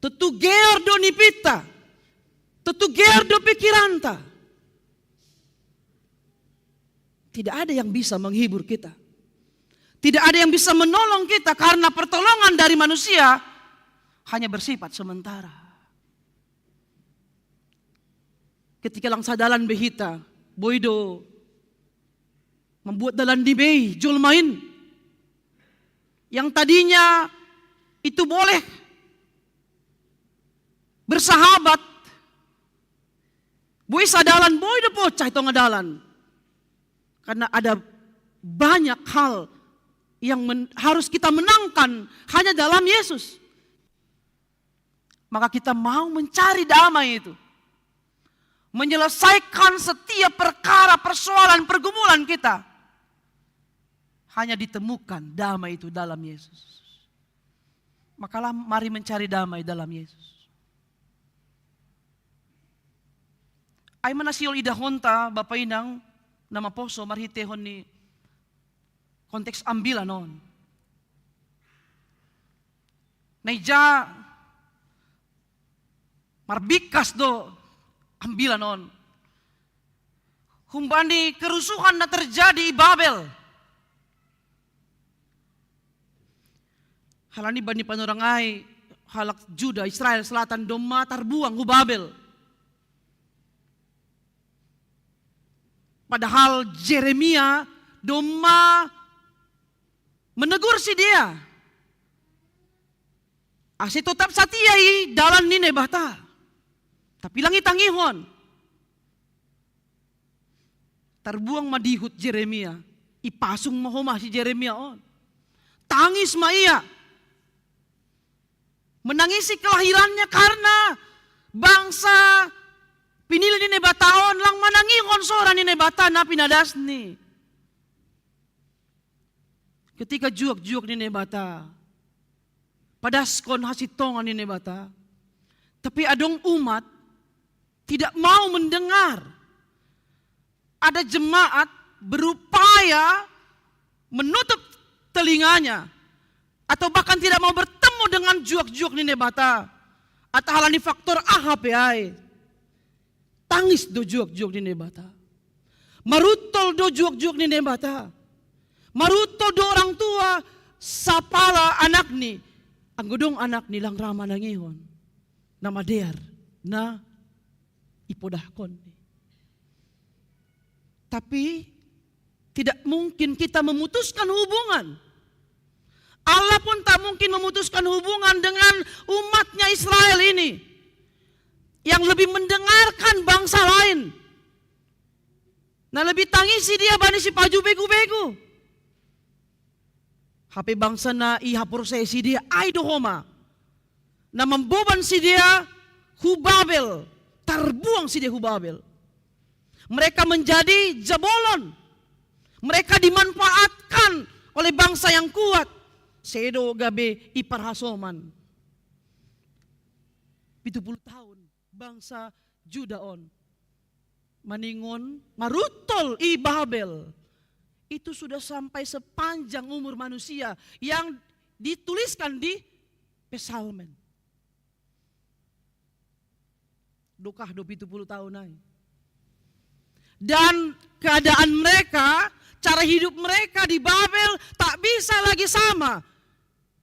D: Tetu geordo nipita, tetu geordo pikiranta. Tidak ada yang bisa menghibur kita. Tidak ada yang bisa menolong kita karena pertolongan dari manusia hanya bersifat sementara. Ketika langsa dalan behita, boido membuat dalan di bei, julmain. Yang tadinya itu boleh bersahabat. Boi sadalan, boido pocah itu ngadalan. Karena ada banyak hal yang harus kita menangkan hanya dalam Yesus. Maka kita mau mencari damai itu. Menyelesaikan setiap perkara, persoalan, pergumulan kita. Hanya ditemukan damai itu dalam Yesus. Makalah mari mencari damai dalam Yesus. Ay manasiol idahonta, Bapak Inang, nama poso marhitehon ni konteks ambilan non. Naija marbikas do ambilan non. Humbani kerusuhan na terjadi di Babel. Halani bani panorangay halak Juda, Israel Selatan doma tarbuang hu Babel. Padahal Jeremia doma menegur si dia. Ase tetap satiai dalan ni nebata. Tapi langit angihon. Terbuang madihut Jeremia. Ipasung mahoma si Jeremia on. Tangis ma iya. Menangisi kelahirannya karena bangsa pinili ni nebataon lang manangihon sora ni nebata na pinadas ni. Ketika juak-juak ni nebata. Padaskon hasitongan ni nebata. Tapi adong umat tidak mau mendengar. Ada jemaat berupaya menutup telinganya. Atau bahkan tidak mau bertemu dengan juak-juak ni nebata. Atau halani faktor ahap ya. Tangis do juak-juak ni nebata. Marutol do juak-juak ni nebata. Marutol do orang tua sapala anak ni. Ang gudong anak nilang rama nangihon. Na madear na ipodahkon. Tapi tidak mungkin kita memutuskan hubungan. Allah pun tak mungkin memutuskan hubungan dengan umatnya Israel ini. Yang lebih mendengarkan bangsa lain. Nah lebih tangisi dia bani si paju begu-begu. HP bangsa na ihapur saya si dia aidohoma. Na memboban si dia hubabel. Terbuang si dia hubabel. Mereka menjadi jabolon. Mereka dimanfaatkan oleh bangsa yang kuat. Sedo gabe iparhasoman. 70 tahun bangsa Judaon. Maningon marutol i Babel. Itu sudah sampai sepanjang umur manusia yang dituliskan di Pesalmen. Dokah 70 tahun naik. Dan keadaan mereka, cara hidup mereka di Babel tak bisa lagi sama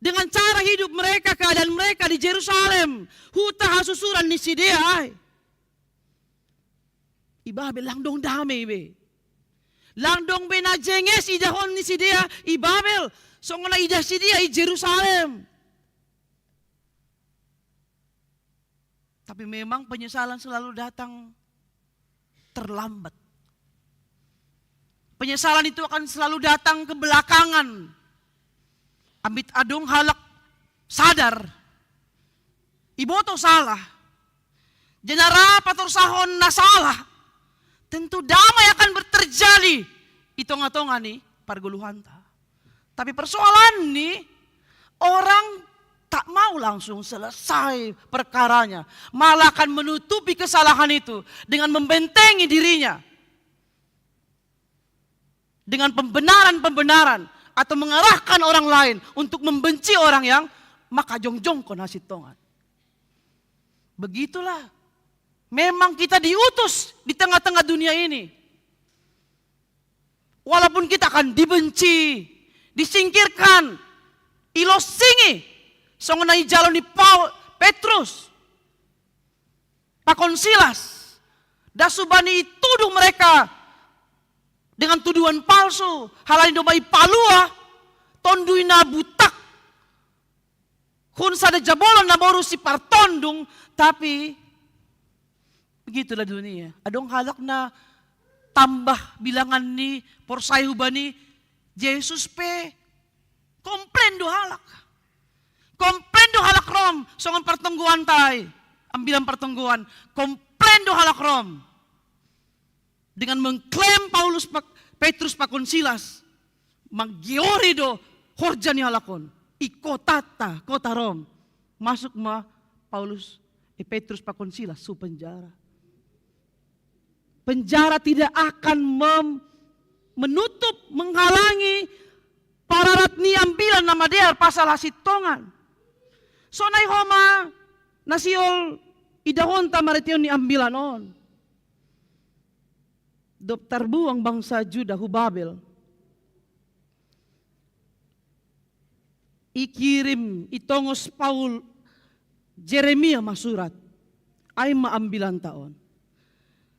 D: dengan cara hidup mereka, keadaan mereka di Yerusalem. Huta hasusuran ni si dia. I Babel langdong damai be. Langdong be na jenges idahon ni si dia i Babel. So ngona idah si dia i Yerusalem. Tapi memang penyesalan selalu datang terlambat. Penyesalan itu akan selalu datang kebelakangan. Amit adung halak sadar. Iboto salah. Jenara pator sahon na salah. Tentu damai akan terjadi. Itong-atongan nih parguluhan ta. Tapi persoalan nih orang tak mau langsung selesai perkaranya. Malah akan menutupi kesalahan itu dengan membentengi dirinya. Dengan pembenaran-pembenaran atau mengarahkan orang lain untuk membenci orang yang makajong-jong kon hasitongan. Begitulah. Memang kita diutus di tengah-tengah dunia ini. Walaupun kita akan dibenci, disingkirkan, ilosingi, songonai jalan di Petrus, Pakon Silas, dasubani tuduh mereka dengan tuduhan palsu, halani dobai palua, tondui na butak, kun sada jabolan na baru si partondung, tapi begitulah dunia. Adong halak na tambah bilangan ni porsay hubani, Yesus pe komplain do halak. Komplain do halak rom, songon pertengguan tay, ambilan pertengguan, komplain do halak rom. Dengan mengklaim Petrus Pakon Silas, maggiori do horja ni halakon, ikotata, kota Rom, masuk ma Petrus Pakon Silas su penjara. Penjara tidak akan menutup, menghalangi pararat ni ambilan nama dia pasal hasitongan. Sonai homa nasiol idahon tamaration ni ambilan on. Dokter buang bangsa Juda hu Babel. Ikirim itongos Paul Jeremia masurat ay maambilan taon.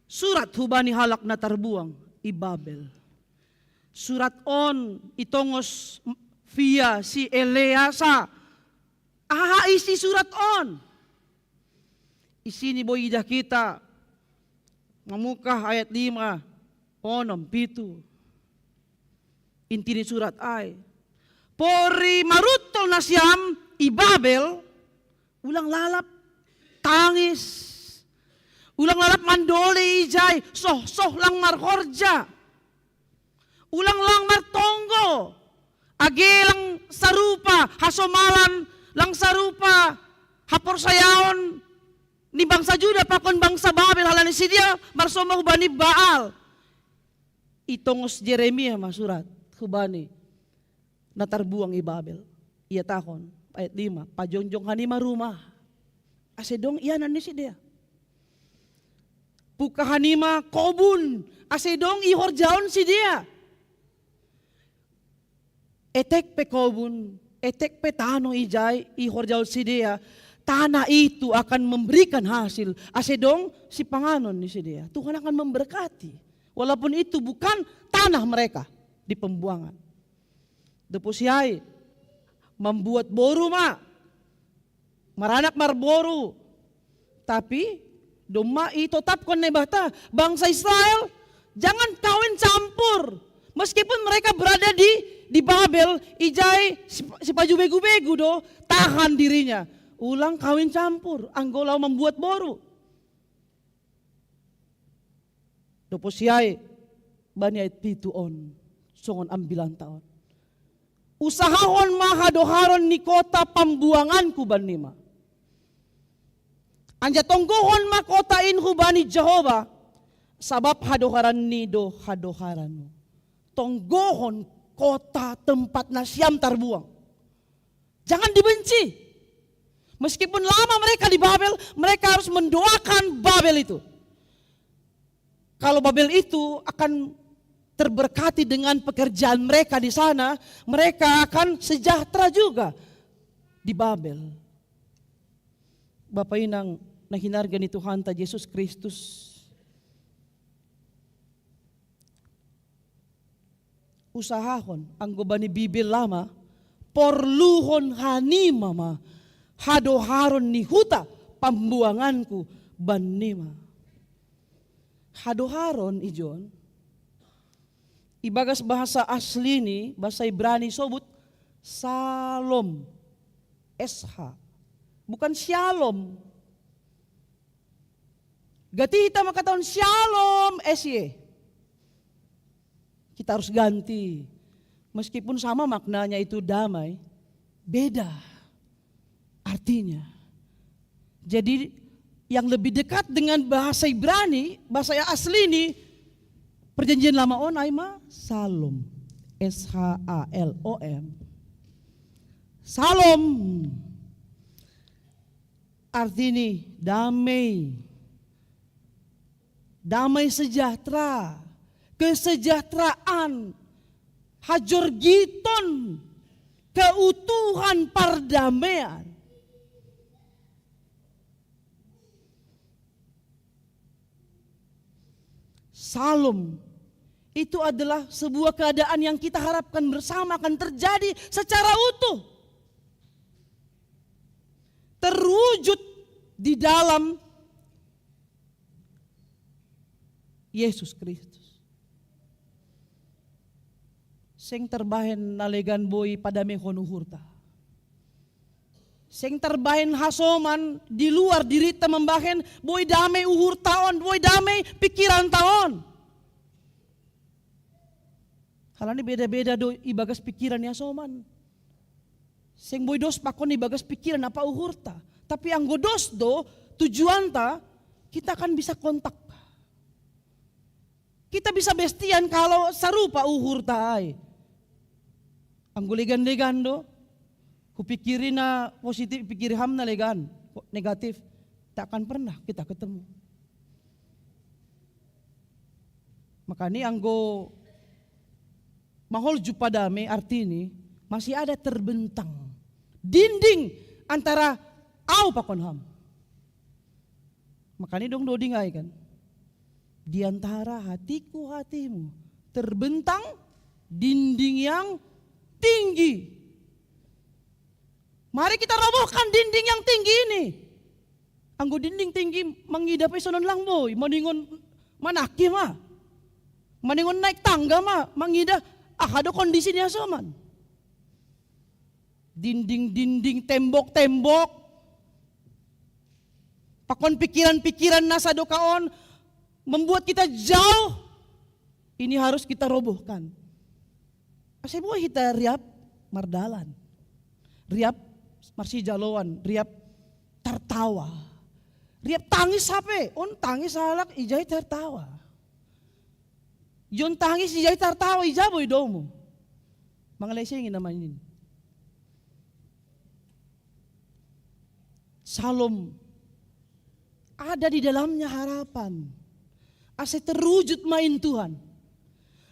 D: Surat hubani halak na tarbuang i Babel. Surat on itongos via si Eleasa Aha isi surat on. Isi ni boy ida kita. Mamukah ayat 5. Onom pitu. Inti ni surat ay. Pori marutol na siyam ibabel. Ulang lalap tangis. Ulang lalap mandole ijay. Soh lang markorja. Ulang lang martonggo. Age lang sarupa. Hasomalan lang sarupa. Hapor sayaon. Ni bangsa Juda pakon bangsa Babel halani si dia marsoma hubani Baal. Itongos Jeremia masurat hubani natarbuang i Babel. Iya takon ayat 5 pajonjong hanima rumah. Asedong iyanan ni si dia. Puka hanima kobun. Asedong ihorjaon si dia. Etek pe kobun, etek pe tano ijay ihorjaon si dia. Tanah itu akan memberikan hasil. Asedong si panganon ni si dia. Tuhan akan memberkati. Walaupun itu bukan tanah mereka di pembuangan. Deposiai membuat boru maranak marboru. Tapi doma itu tetap konebata bangsa Israel jangan kawin campur. Meskipun mereka berada di Babel, ijai si paju begu-begu do tahan dirinya. Ulang kawin campur, anggolau membuat boru. Doposiai bani ayat pitu on, songon ambilan tahun. Usahahon mahadoharon ni kota pembuanganku banima. Anja tonggohon ma kota inhu bani Jehova, sabab hadoharan ni do hadoharanu. Tonggohon kota tempat nasyam terbuang. Jangan dibenci. Meskipun lama mereka di Babel, mereka harus mendoakan Babel itu. Kalau Babel itu akan terberkati dengan pekerjaan mereka di sana, mereka akan sejahtera juga di Babel. Bapak inang nahinargan ni Tuhan ta Yesus Kristus. Usahahon ang gubani Bibil lama, porluhon hanimama. Hadoharon ni huta pembuanganku banima. Hadoharon ijon. Ibagas bahasa asli ni, bahasa Ibrani sobut salom. SH. Bukan shalom. Gati kita makataon shalom SY. Kita harus ganti. Meskipun sama maknanya itu damai, beda artinya. Jadi yang lebih dekat dengan bahasa Ibrani, bahasa yang asli ini, perjanjian lama on aima salom, SHALOM. Salom artinya damai, damai sejahtera, kesejahteraan, hajorgiton, keutuhan perdamaian. Salom itu adalah sebuah keadaan yang kita harapkan bersama akan terjadi secara utuh. Terwujud di dalam Yesus Kristus. Sing terbahen nalegan boy pada mehonuhurta. Sing terbahen hasoman di luar dirita membahen boy damai uhur taon, boy damai pikiran taon. Halani beda-beda do ibagas pikiran ya soman. Sing boy dos pakon ibagas pikiran apa uhurta. Tapi ang godos do tujuan ta kita akan bisa kontak. Kita bisa bestian kalau sarupa uhurta ay. Ang guligan-ligan do. Kupikirin na positif, pikir ham na legan, negatif. Tak akan pernah kita ketemu. Makanya anggo mahol jupadame arti ini masih ada terbentang dinding antara au pakon ham. Makanya dong dodingai kan. Di antara hatiku hatimu terbentang dinding yang tinggi. Mari kita robohkan dinding yang tinggi ini. Anggo dinding tinggi mangidap sonon lang boy, maningon manaki mah. Maningon naik tangga mah, mangida ada kondisi niya soman. Dinding-dinding, tembok-tembok. Pakon pikiran-pikiran nasa dokaon membuat kita jauh. Ini harus kita robohkan. Saya buat kita riap mardalan. Riap marsijaloan, riap tertawa. Riap tangis sape, on tangis halak ijai tertawa. Yon tangis ijai tertawa ijaboy domo. Mga lesingin naman yun. Salom ada di dalamnya harapan. Ase terwujud main Tuhan.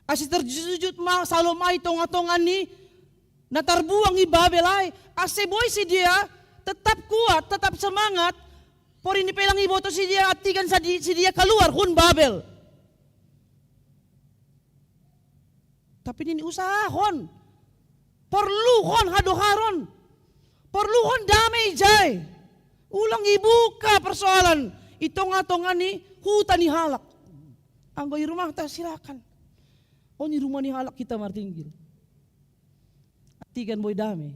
D: Ase terwujud ma salom ay tonga-tongan ni na terbuang i Babelay. Ase boy si dia tetap kuat, tetap semangat. Por ini pelang iboto si dia atikan si dia keluar hun Babel. Tapi ini usahon. Perluhon hadoharon. Perluhon damai jay. Ulang ibuka persoalan. Itonga-tonga ni hutan ni halak. Anggo i rumah ta silakan. Oh ni rumah ni halak kita martinggil. Atikan boy damai.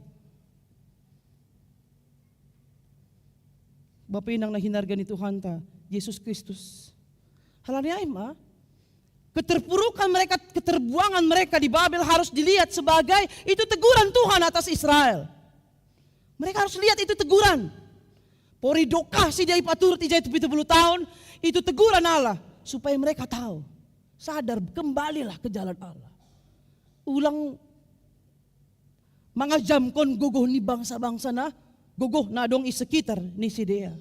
D: Bapa inang na hinarga ni Tuhan ta, Yesus Kristus. Halani ay ma, keterpurukan mereka, keterbuangan mereka di Babel harus dilihat sebagai itu teguran Tuhan atas Israel. Mereka harus lihat itu teguran. Pori dokah si dia ipaturut ijai 70 tahun, itu teguran Allah. Supaya mereka tahu, sadar, kembalilah ke jalan Allah. Ulang mga jamkon guguh ni bangsa-bangsa na, guguh na dong isekitar ni si dia.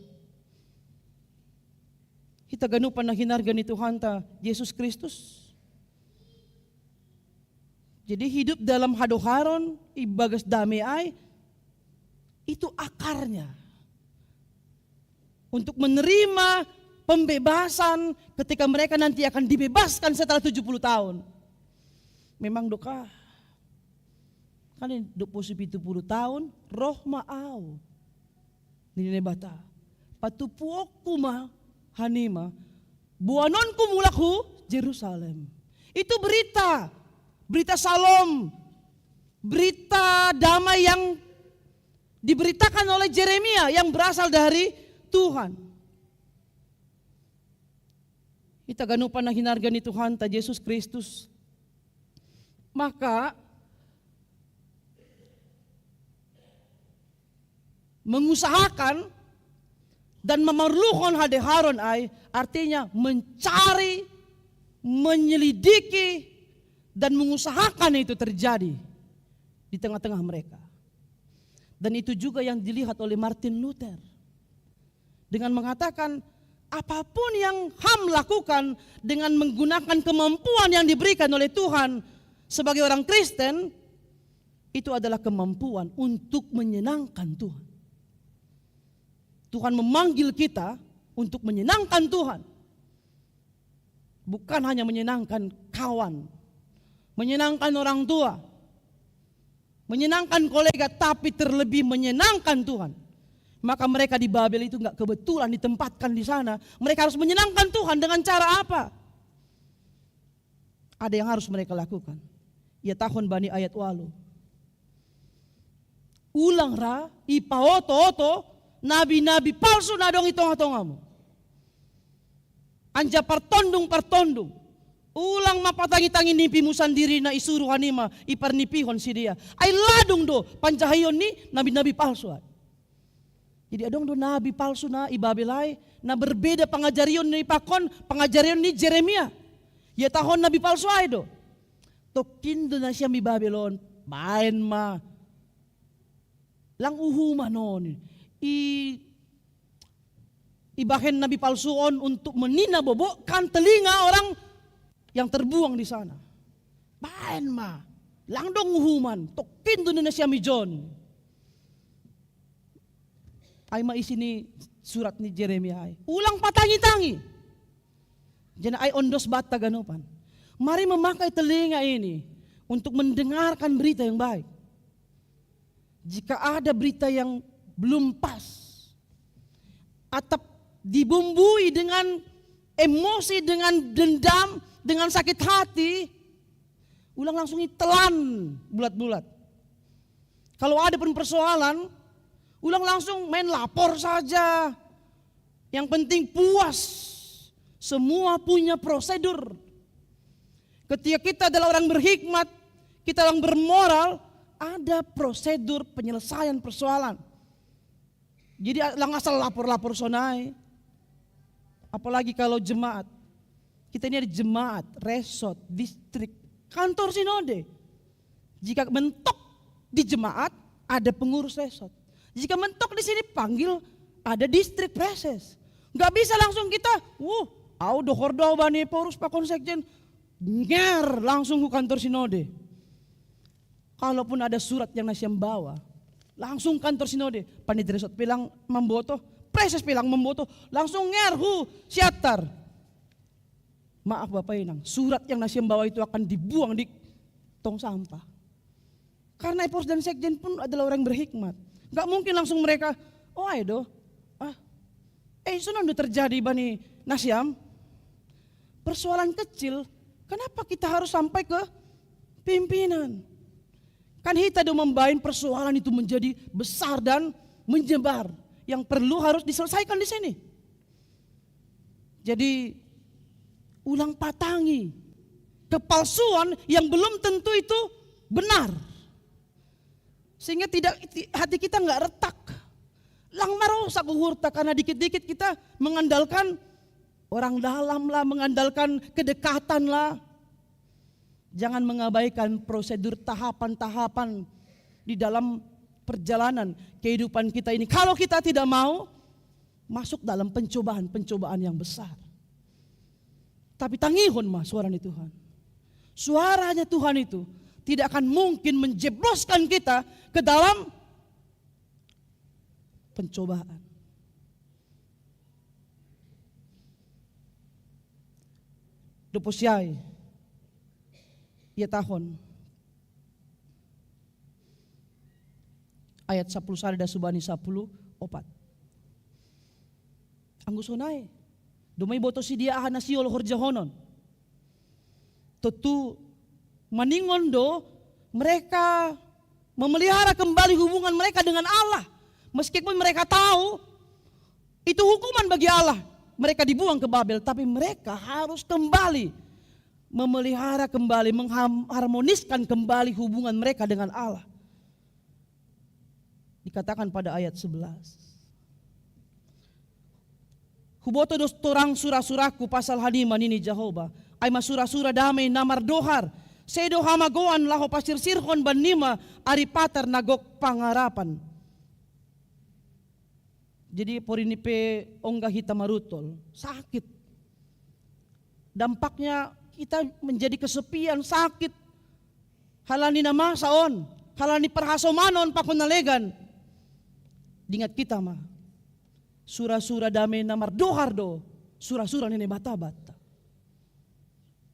D: Kita ganupan na hinarga ni Tuhan ta, Yesus Kristus. Jadi hidup dalam hadoharon, ibagas damai ay, itu akarnya. Untuk menerima pembebasan ketika mereka nanti akan dibebaskan setelah 70 tahun. Memang doka. Kan ini 70 tahun, roh maaw. Nini bata. Patupuok kuma hanima. Buanon kumulaku Jerusalem. Itu berita. Berita salom. Berita damai yang diberitakan oleh Yeremia yang berasal dari Tuhan. Kita ganupan na hinarga ni Tuhan ta Yesus Kristus. Maka mengusahakan dan memerlukan hadeharon ay artinya mencari, menyelidiki dan mengusahakan itu terjadi di tengah-tengah mereka. Dan itu juga yang dilihat oleh Martin Luther. Dengan mengatakan apapun yang HAM lakukan dengan menggunakan kemampuan yang diberikan oleh Tuhan sebagai orang Kristen, itu adalah kemampuan untuk menyenangkan Tuhan. Tuhan memanggil kita untuk menyenangkan Tuhan. Bukan hanya menyenangkan kawan, menyenangkan orang tua, menyenangkan kolega, tapi terlebih menyenangkan Tuhan. Maka mereka di Babel itu enggak kebetulan ditempatkan di sana. Mereka harus menyenangkan Tuhan dengan cara apa? Ada yang harus mereka lakukan. Ya tahun bani ayat walu. Ulang ra, ipaoto-oto, nabi-nabi palsu nadong itong-atongamu. Anja pertondung. Ulang mapatangi-tangi nimpimu sendiri na isuruh hanima, iparnipihon si dia. Ay ladung do, pancahayon ni nabi-nabi palsu. Jadi adong do nabi palsu na ibabelay na berbeda pengajarion ni pakon, pengajarion ni Yeremia. Ya tahun nabi palsu ay do. Tokin do na siya mi Babylon, main ma. Lang uhuma non. Ibahin nabi palsuon untuk meninabobokkan telinga orang yang terbuang di sana. Main ma. Lang dong uhuman. Tokin do na siya mi John. Ay maisi ni surat ni Yeremia ay. Ulang patangi-tangi. Diyan ay ondos bata ganupan. Mari memakai telinga ini untuk mendengarkan berita yang baik.
F: jika ada berita yang belum pas atau dibumbui dengan emosi, dengan dendam, dengan sakit hati, ulang langsung ditelan bulat-bulat. Kalau ada pun persoalan, ulang langsung main lapor saja. Yang penting puas. Semua punya prosedur. Ketika kita adalah orang berhikmat, kita orang bermoral, ada prosedur penyelesaian persoalan. Jadi lang asal lapor-lapor sonai. Apalagi kalau jemaat. Kita ini ada jemaat, resort, distrik, kantor sinode. Jika mentok di jemaat, ada pengurus resort. Jika mentok di sini panggil, ada distrik preses. Gak bisa langsung kita, dohordo bani porus pak konsekjen, nger langsung ke kantor sinode. Kalaupun ada surat yang nasiam bawa, langsung kantor sinode. Panitia resort bilang memboto, preses bilang memboto, langsung nger siatar. Maaf Bapak Inang, surat yang nasiam bawa itu akan dibuang di tong sampah. Karena Epos dan Sekjen pun adalah orang berhikmat. Gak mungkin langsung mereka, sudah terjadi bani nasiam. Persoalan kecil, kenapa kita harus sampai ke pimpinan? Kan kita udah membain persoalan itu menjadi besar dan menyebar. Yang perlu harus diselesaikan di sini. Jadi ulang patangi kepalsuan yang belum tentu itu benar. Sehingga hati kita nggak retak. Lang marosak uhurta karena dikit-dikit kita mengandalkan orang dalam lah, mengandalkan kedekatan lah. Jangan mengabaikan prosedur tahapan-tahapan di dalam perjalanan kehidupan kita ini. Kalau kita tidak mau masuk dalam pencobaan-pencobaan yang besar. Tapi tangihon suaranya Tuhan. Suaranya Tuhan itu tidak akan mungkin menjebloskan kita ke dalam pencobaan. Doposiai, ia tahun ayat 10 sada subani 10 opat. Anggusonai, dumay boto si dia ahan nasiol horjahonon. Tentu maningon do mereka memelihara kembali hubungan mereka dengan Allah. Meskipun mereka tahu itu hukuman bagi Allah. Mereka dibuang ke Babel, tapi mereka harus kembali memelihara kembali, mengharmoniskan kembali hubungan mereka dengan Allah. Dikatakan pada ayat 11. Huboto dos torang surah-surahku pasal haniman ini Jehovah. Ay masura-sura damay namar dohar. Sedo hamagoan laho pasir sirhon banima aripatar nagok pangarapan. Jadi porinipe ongga hita marutol, sakit. Dampaknya kita menjadi kesepian, sakit. Halani nama saon, halani perhasomanon pakunalegan. Dingat kita mah, sura-sura damai namar dohardo, sura-sura nene bata-bata.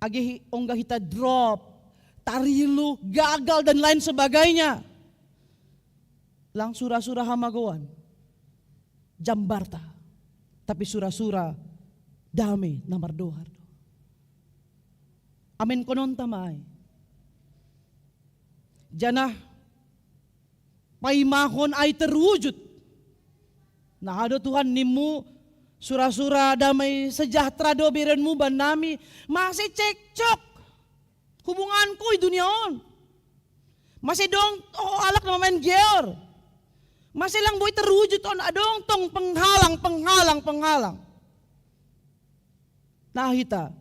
F: Agi ongga hita drop, tarilu, gagal dan lain sebagainya. Lang sura-sura hamagoan. Jambarta, tapi sura-sura damai namar dohar. Amin konon tamay. Janah paimahon ay terwujud. Nah ada Tuhan nimu sura-sura damai sejahtera do birenmu banami masih cekcok hubunganku di dunia on. Masih dong alak nama main geor. Masih lang boy terwujud on adong tong penghalang. Nah hita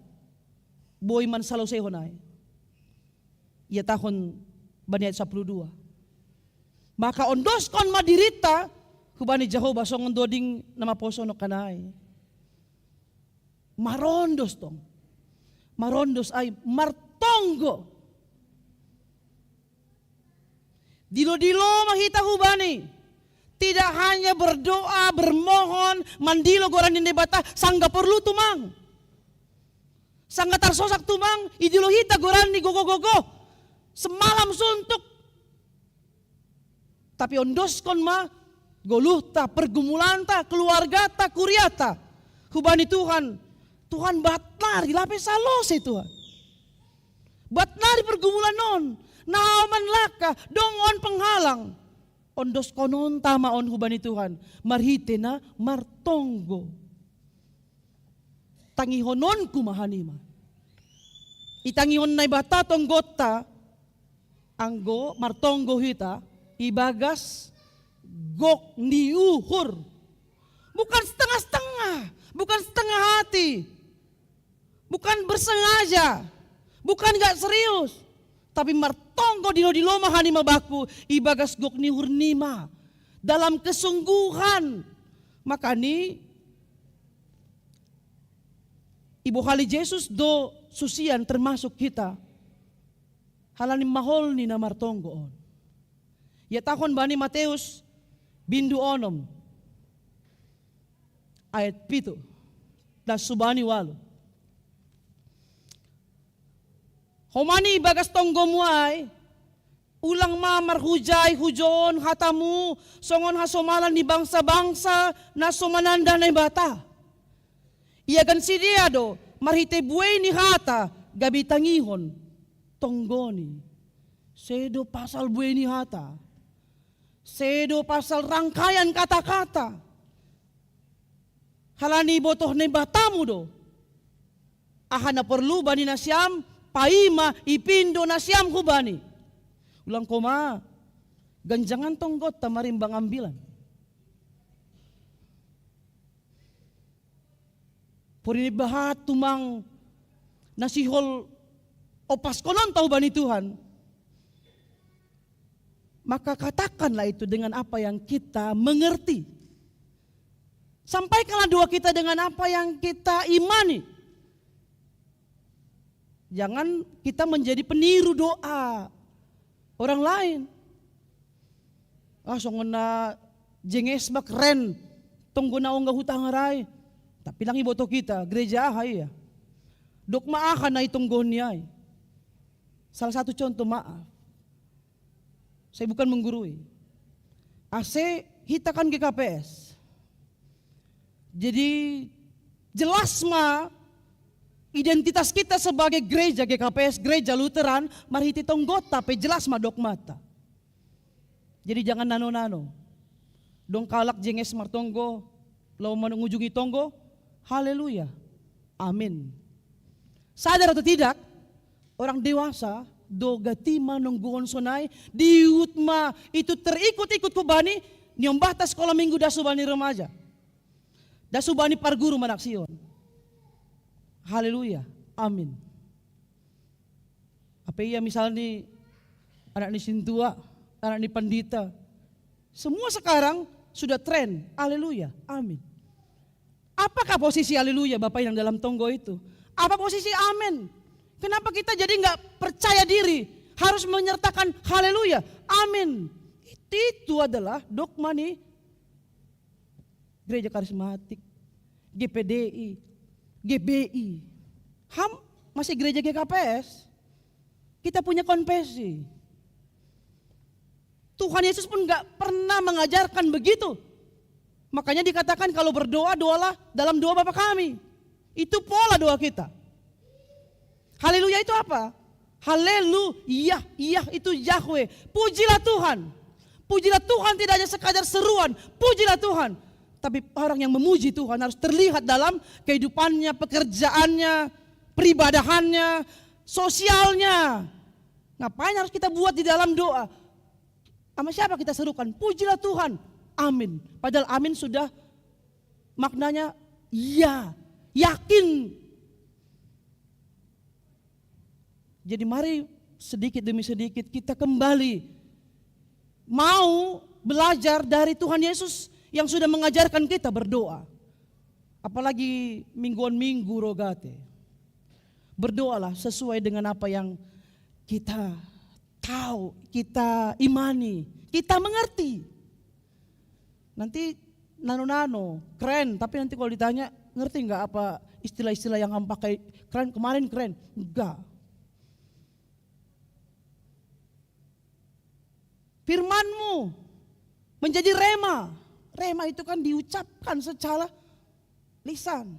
F: boy man salau sehonay. Ia tahun baniat 12. Maka ondos kon madirita kubani Jehovah song ondoding nama poso no kanay. Marondos tong. Marondos ay martonggo. Dilo-dilo mahita hubani. Tidak hanya berdoa, bermohon, mandilo goran di bata, sangga perlu tumang. Sangga tarsosak tumang, idilohita goran ni gogo-gogo. Semalam suntuk. Tapi ondoskon ma goluhta, pergumulanta, keluargata, kuriata. Hubani Tuhan, Tuhan batlar, lapis salos Tuhan. Batlar pergumulan non, naoman laka, dongon penghalang. Ondos konon tama on hubani Tuhan, marhite na martonggo. Tangihonon kumahanima. Itangihon na ibata tonggota, anggo martonggo hita, ibagas gok niuhur. Bukan setengah-setengah, bukan setengah hati, bukan bersengaja, bukan gak serius, tapi martonggo dilo mahani mabaku ibagas gok niuhur nima dalam kesungguhan. Makani Ibu Hali Yesus do susian termasuk kita halani mahol ni na martonggo on. Ya tahun bani Mateus bindu onom ayat 7 dan subani walu. Homani bagas tonggo muay ulang ma marhujay hujon hatamu songon hasomalan ni bangsa-bangsa na somananda na bata. Ia gan si dia do marhite buay ni hata gabi tangihon tonggoni. Sedo pasal buay ni hata. Sedo pasal rangkaian kata-kata. Halani botoh ni batamu do. Ahana perlu bani nasyam paima ipindo nasyam hubani. Ulang koma ganjangan tonggot tamarimbang ambilan. Purini bahat tumang nasihol opas konon tahu bani Tuhan. Maka katakanlah itu dengan apa yang kita mengerti. Sampaikanlah doa kita dengan apa yang kita imani. Jangan kita menjadi peniru doa orang lain. Songona jenges bak keren, tunggu na onggah hutang rai. Tapi lang iboto kita, gereja ahai ya. Dok maahan na itong gonyay. Salah satu contoh maaf. Saya bukan menggurui. Ase hitakan GKPS. Jadi jelas ma identitas kita sebagai gereja GKPS, gereja Lutheran, marhiti tonggota pe jelas ma dogmata. Jadi jangan nano-nano. Dong kalak jenges martonggo, lau mengunjungi tonggo, haleluya, amin. Sadar atau tidak, orang dewasa do gatima nungguon sonai diutma itu terikut-ikut ku bani nyombah tas sekolah minggu dasu bani remaja. Dasu bani parguru manaksion. Haleluya, amin. Apa iya misalnya ni anak ni sintua, anak ni pandita. Semua sekarang sudah tren, haleluya, amin. Apakah posisi haleluya Bapak yang dalam tonggo itu? Apa posisi amin? Kenapa kita jadi nggak percaya diri? Harus menyertakan haleluya, amin. Itu adalah dogma nih gereja karismatik, GPDI, GBI. HAM masih gereja GKPS. Kita punya konfesi. Tuhan Yesus pun nggak pernah mengajarkan begitu. Makanya dikatakan kalau berdoa, doalah dalam doa Bapa kami. Itu pola doa kita. Haleluya itu apa? Haleluya, iya itu Yahweh. Pujilah Tuhan. Pujilah Tuhan tidak hanya sekadar seruan. Pujilah Tuhan. Tapi orang yang memuji Tuhan harus terlihat dalam kehidupannya, pekerjaannya, peribadahannya, sosialnya. Ngapain harus kita buat di dalam doa? Sama siapa kita serukan? Pujilah Tuhan. Amin. Padahal amin sudah maknanya iya, yakin. Jadi mari sedikit demi sedikit kita kembali mau belajar dari Tuhan Yesus yang sudah mengajarkan kita berdoa. Apalagi mingguan-minggu rogate. Berdoalah sesuai dengan apa yang kita tahu, kita imani, kita mengerti. Nanti nano-nano, keren, tapi nanti kalau ditanya ngerti nggak apa istilah-istilah yang kamu pakai keren kemarin keren? Enggak. Firman-Mu menjadi rema. Rema itu kan diucapkan secara lisan.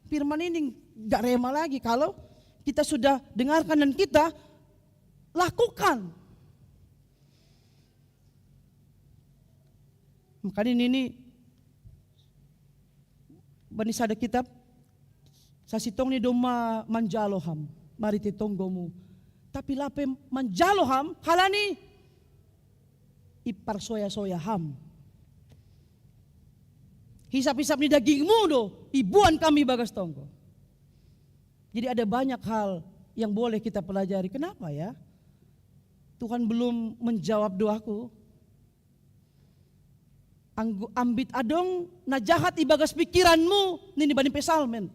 F: Firman ini gak rema lagi kalau kita sudah dengarkan dan kita lakukan. Makanya ini bani sada kitab sasitong ni doma manjaloham mari titonggomu. Tapi lape manjaloham halani iparsoya-soya ham. Hisap-hisap ni dagingmu do, ibuan kami bagas tonggo. Jadi ada banyak hal yang boleh kita pelajari. Kenapa ya? Tuhan belum menjawab doaku. Ambit adong na jahat ibagas pikiranmu nini bani pesalmen.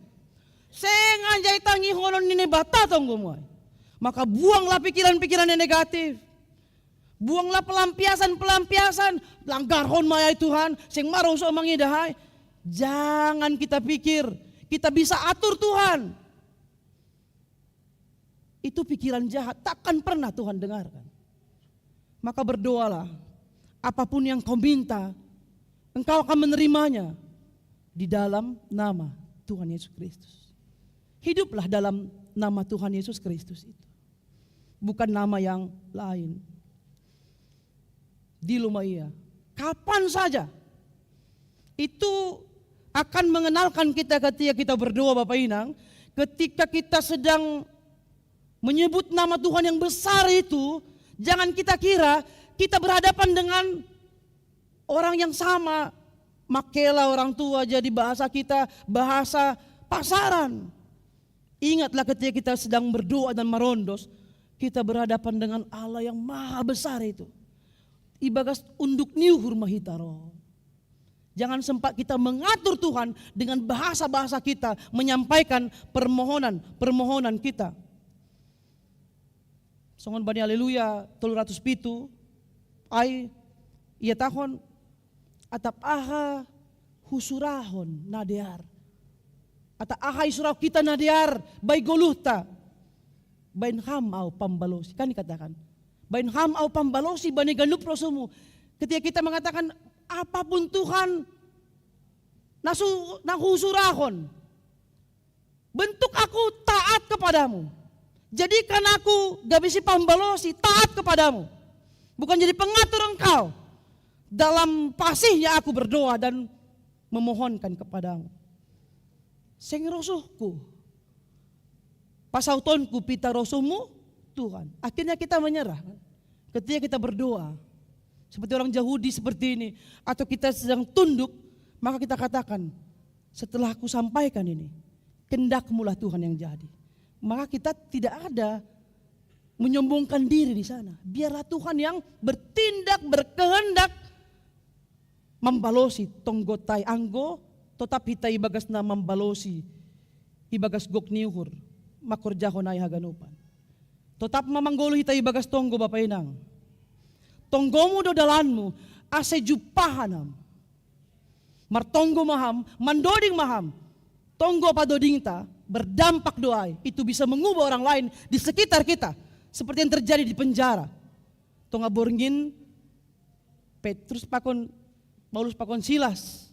F: Sengaja tangi honon nini bata tonggo mo. Maka buanglah pikiran-pikiran yang negatif. Buanglah pelampiasan-pelampiasan. Langgarhon mayai Tuhan. Sing maroso mangidahay. Jangan kita pikir kita bisa atur Tuhan. Itu pikiran jahat. Takkan pernah Tuhan dengarkan. Maka berdoalah. Apapun yang kau minta, engkau akan menerimanya. Di dalam nama Tuhan Yesus Kristus. Hiduplah dalam nama Tuhan Yesus Kristus itu. Bukan nama yang lain. Di Lumaya. Kapan saja. Itu akan mengenalkan kita ketika kita berdoa Bapak Inang. Ketika kita sedang menyebut nama Tuhan yang besar itu. Jangan kita kira kita berhadapan dengan orang yang sama. Makela orang tua jadi bahasa kita bahasa pasaran. Ingatlah ketika kita sedang berdoa dan merondos. Kita berhadapan dengan Allah yang maha besar itu. Ibagas unduk niu hurmahitaro. Jangan sempat kita mengatur Tuhan dengan bahasa-bahasa kita. Menyampaikan permohonan kita. Songon bani haleluya 307. Ay iya tahun atap aha husurahon nadear. Atap aha isurah kita nadear bay goluhta. Bain ham au pambalosi. Kan dikatakan. Bain ham au pambalosi bani ganup rosumu. Ketika kita mengatakan apapun Tuhan nahusurahon. Bentuk aku taat kepadamu. Jadikan aku gak bisa pambalosi taat kepadamu. Bukan jadi pengatur engkau. Dalam pasihnya aku berdoa dan memohonkan kepadamu. Sing rosuhku. Pasautonku pita rosuhmu Tuhan. Akhirnya kita menyerah. Ketika kita berdoa. Seperti orang Yahudi seperti ini. Atau kita sedang tunduk. Maka kita katakan. Setelah aku sampaikan ini. Kendakmulah Tuhan yang jadi. Maka kita tidak ada menyombongkan diri di sana. Biarlah Tuhan yang bertindak, berkehendak. Membalosi tonggotai anggo. Tetap kita ibagas na membalosi. Ibagas gok niuhur. Makurjahon ay haganupan. Tetap mamanggolo hita ibagas tonggo Bapak Inang. Tonggomu do dalanmu ase jupahanam. Martonggo maham, mandoding maham. Tonggo padoding ta berdampak doai. Itu bisa mengubah orang lain di sekitar kita. Seperti yang terjadi di penjara. Tonga borngin Petrus pakon Paulus pakon Silas.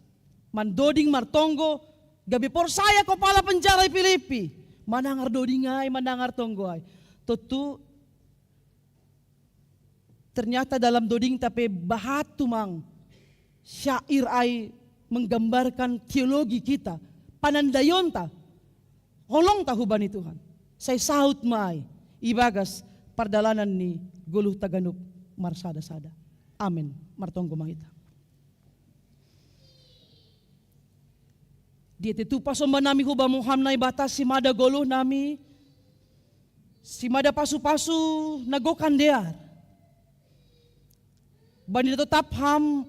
F: Mandoding martonggo gabi por saya kepala penjara Filipi. Manangar dodingai, manangar tonggoai. Tentu ternyata dalam doding tapi bahatu mang syair ai menggambarkan teologi kita. Panandayon ta. Holong tahu bani Tuhan. Saya saut mai ibagas pardalanan ni guluh taganup marsada-sada. Amin. Martonggo mangita. Dia itu pasomba nami huba muham nai batas simada goluh nami. Simada pasu-pasu nagokan dear. Bani tetap ham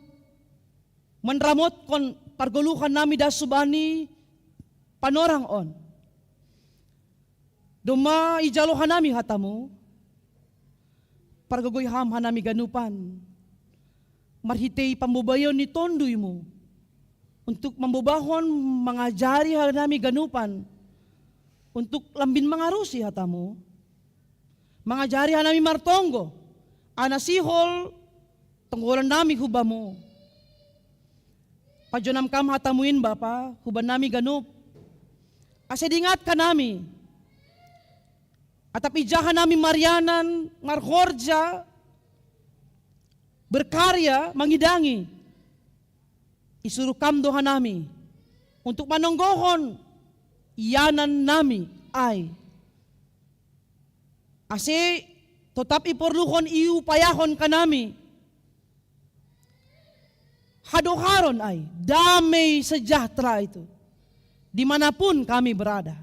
F: menramot kon pargoluhan nami dasubani panorang on. Doma ijalo hanami hatamu. Pargogoy ham hanami ganupan. Marhitei pambubayon ni tonduy mo. Untuk membubahon mengajari hanami ganupan. Untuk lambin mengarusi hatamu. Mengajari hanami martonggo. Anasihol tenggolan nami hubamu. pajonam kam hatamuin Bapa, huban nami ganup. Ase dingat ka nami. Atap ijahan nami Marianan, marhorja, berkarya, mangidangi. Isuruh kam doha nami untuk manonggohon iyanan nami ay. Ase tetap iporluhon iupayahon ka nami. Hadoharon ay damai sejahtera itu dimanapun kami berada.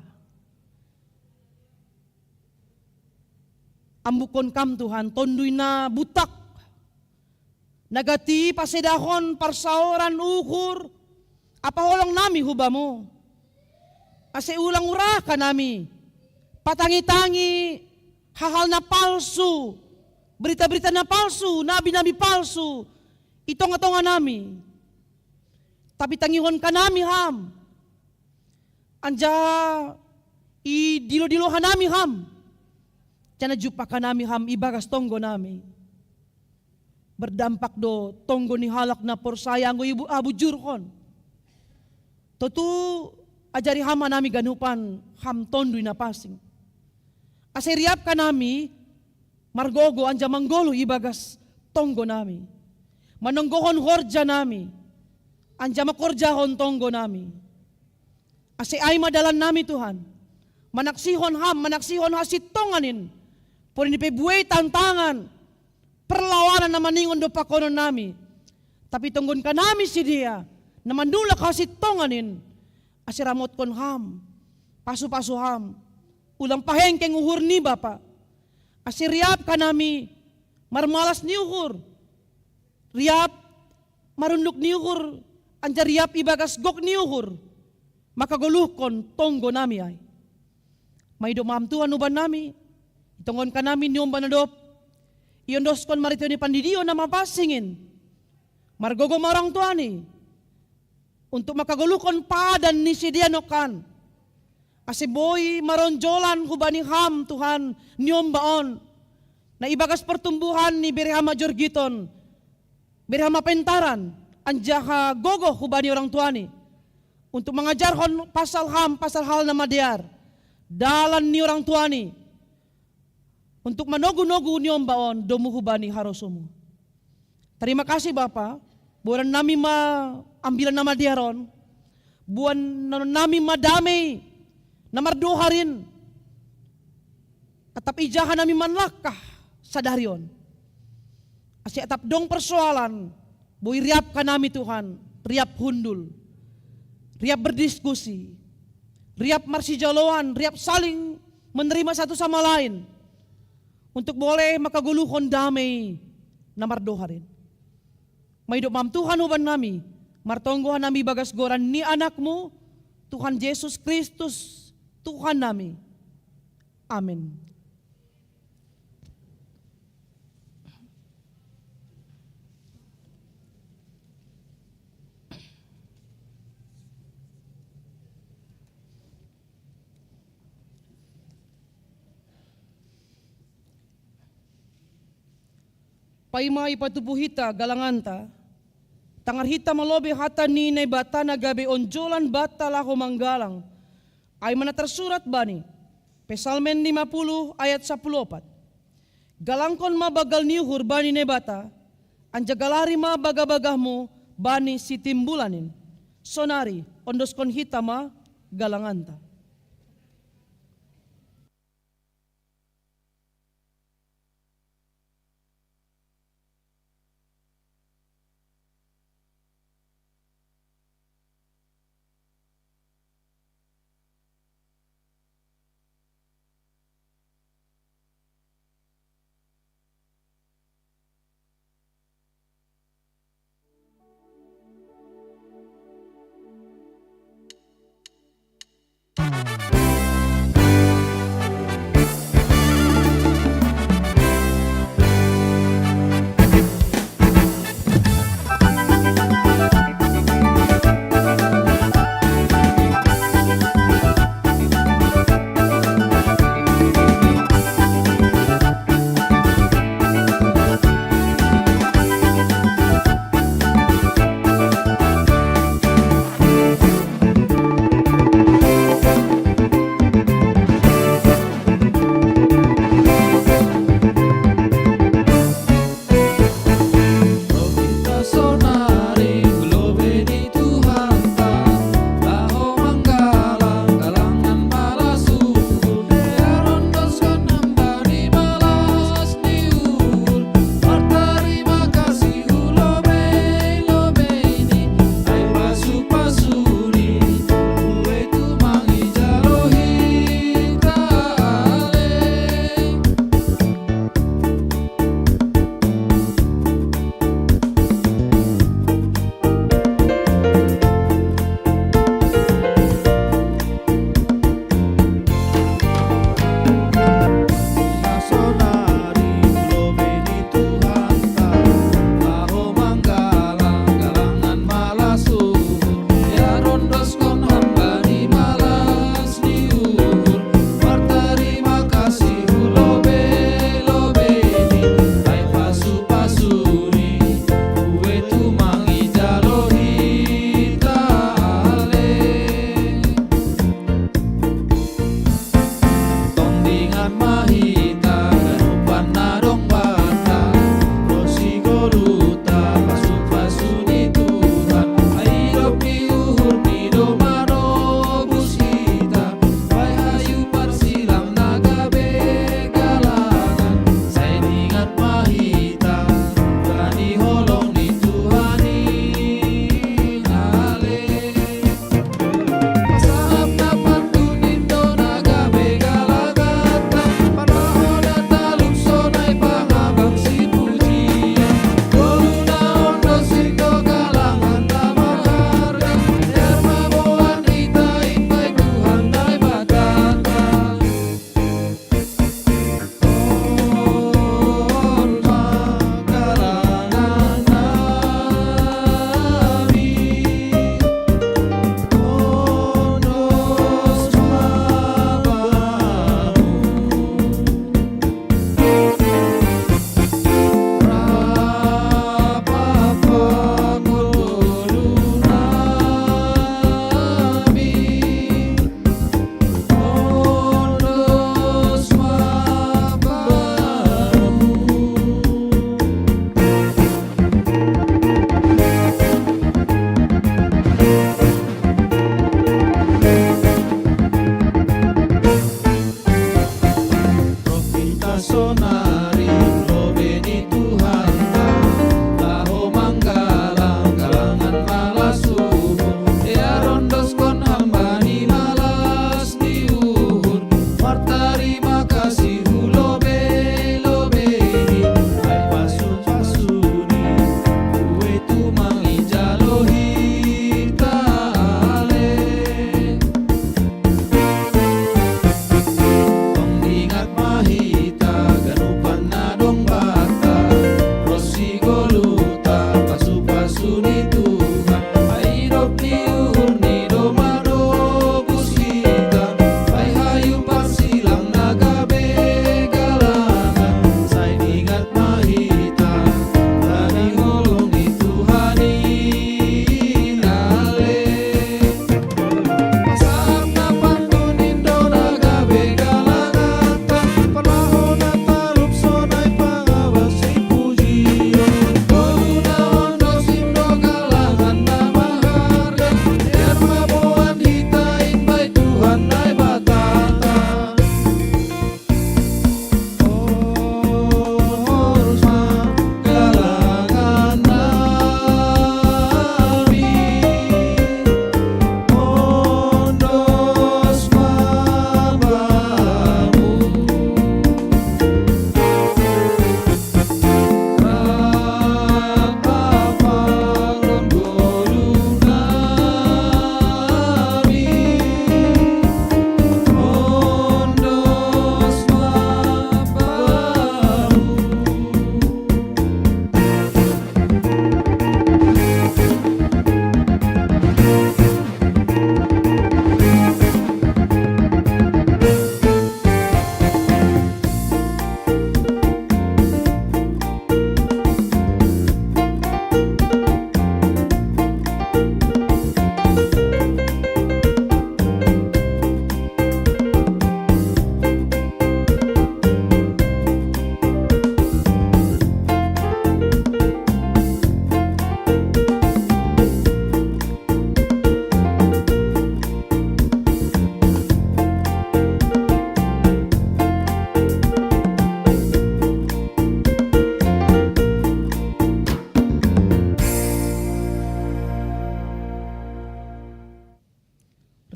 F: Ambukon kam Tuhan, tondui na butak, nagati pasedahon parsaoran ukur, apa holong nami hubamu. Ase ulang urah ka nami, patangi-tangi hal-hal na palsu, berita-berita na palsu, nabi-nabi palsu, itong-atongan nami. Tapi tangihon ka nami ham, anja idilo-dilohan nami ham, cana jupa ka nami ham ibagas tonggo nami. Berdampak do tonggo ni halak na porsayang go ibu abujurhon. Totu ajari hama nami ganupan ham tondui na pasing. Aseriap ka nami margogo anja manggolo ibagas tonggo nami. Manonggohon horja nami. Anja makorjahon tonggo nami. Ase ay madalan nami Tuhan. Manaksihon ham, manaksihon hasit tonganin. Por ini pebuay tantangan. Perlawanan na maningon do pakonon nami. Tapi tunggon ka nami si dia. Na mandulak hasit tonganin. Ase ramot kon ham. Pasu-pasu ham. Ulang pahengkeng uhur ni Bapa. Ase riap ka nami. Marmalas ni uhur. Riap marunduk ni uhur. Anja riap ibagas gok ni uhur. Makaguluhkon tonggo nami ay. May dumam Tuhan uban nami. Itongon ka nami niyong banadop. Iondos kon marito ni pandidio na mapasingin. Margogo marang Tuhan ni. Untuk makagulukon padan ni si Dianokan. Asi boy maronjolan hubani ham Tuhan niyong baon. Na ibagas pertumbuhan ni Berhama Jorgiton. Berhama Pentaran. Anjaha gogo hubani orang Tuhan ni. Untuk mengajarkan pasal ham, pasal hal na madiar. Dalan ni orang Tuhan ni. Untuk manogu-nogu niyong baon, domuhubani harosumu. Terima kasih Bapa, buwan nami maambilan nama diaron, buwan nami madamay, namarduharin, atap ijahan nami manlakah sadarion. Asi atap dong persoalan, boy riap ka nami Tuhan, riap hundul, riap berdiskusi, riap marsijaloan, riap saling menerima satu sama lain. Untuk boleh makaguluhon damai na mardoharin. May dumam Tuhan uban nami, martonggohan nami bagas goran ni anakmu, Tuhan Yesus Kristus, Tuhan nami. Amin. Paima ipatubuhita galanganta, tangarhita malobe hata ni nay bata nagabe onjolan bata laho manggalang, ay mana tersurat bani, Pesalmen 50 ayat 14. Galangkon mabagal niuhur bani nay bata, anjagalari mabagabagahmu bani si timbulanin, sonari ondoskon hitama galanganta.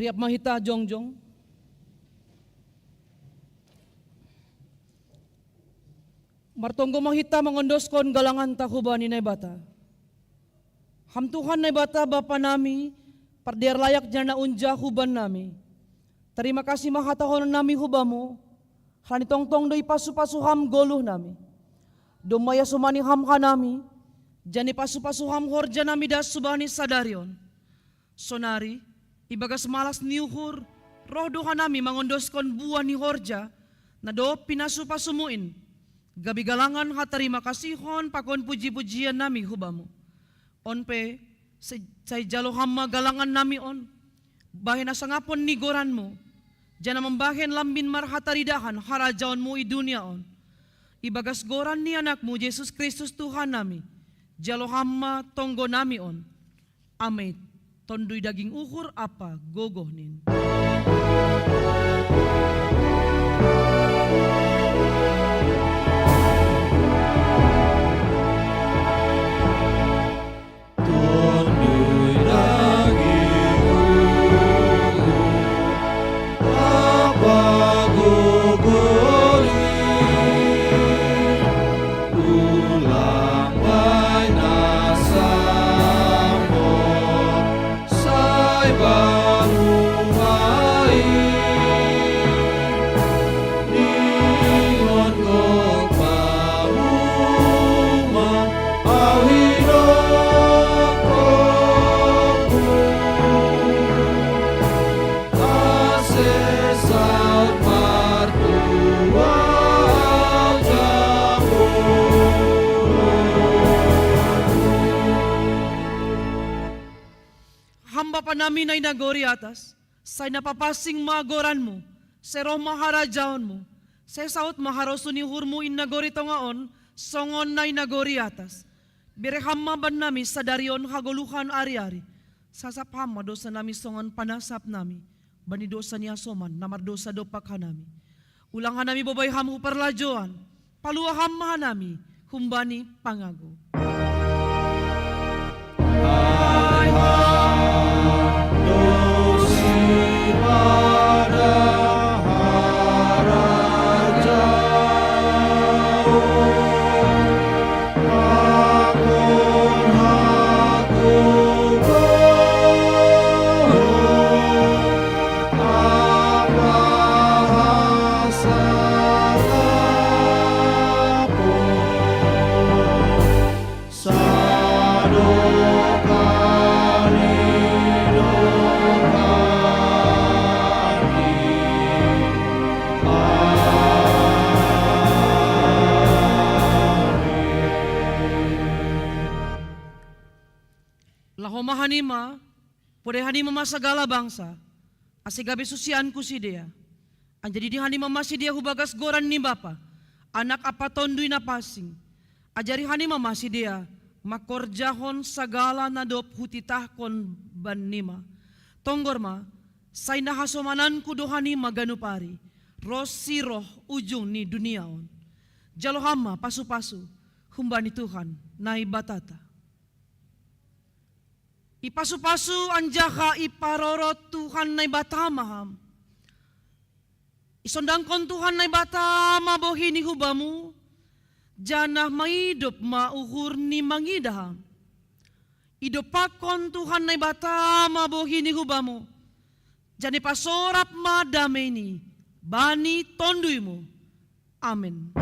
F: Riap mahita jongjong. Martonggo mahita mengondoskon galangan tahubani na bata. Hamtuhan na bata bapa nami, parder layak jana unja huban nami. Terima kasih mahatahon nami hubamu, hani tongtong doi pasu-pasu ham goluh nami. Domaya sumani ham kanami, jani pasu-pasu ham horja nami das subani sadarion. Sonari, ibagas malas niuhur, roh doha nami mengondoskon buah ni horja, na do pinasu-pasumuin. Gabi galangan hatarima kasihon pakon puji-pujian nami hubamu. Onpe, say jalo hamma galangan nami on, bahin asangapon ni goranmu, jana membahin lambin marhataridahan harajaonmu i dunia on. Ibagas goran ni anakmu Yesus Kristus Tuhan nami, jalo hamma tonggo nami on. Amin. Tondui daging ukur apa gogohnin. Namin ay nagori atas, say napapasing magoranmu, sa roh maharajaonmu, sa saot maharoso ni hurmu in nagori tongaon, songon na nagori atas. Bireham maban nami sa darion hagoluhan ari-ari, sasapam madosa nami songon panasap nami, bani dosa niya soman, namardosa dopak hanami. Ulang hanami babay hamu parlajoan, paluaham mahanami, humbani pangago. Hanima, pode hanima masagala bangsa, asigabi susian ku si dia. Anjadi di hanima masih dia hubagas goran ni bapa, anak apa tondui na pasing. Ajari hanima masih dia, makorjahon sagala na dop hutitahkon banima. Tonggorma, say nahasomananku do hanima ganupari, rosi roh ujung ni duniaon. Jalohama pasu-pasu, humbani Tuhan, nai batata. Ipasu-pasu anjaka iparorot Tuhan na batamaham. Isondangkon Tuhan na batama bohini hubamu. Janah maidop mauhur ni mangidaham. Idopakon Tuhan na batama bohini hubamu. Jani pasorap madameni. Bani tonduimu. Amin.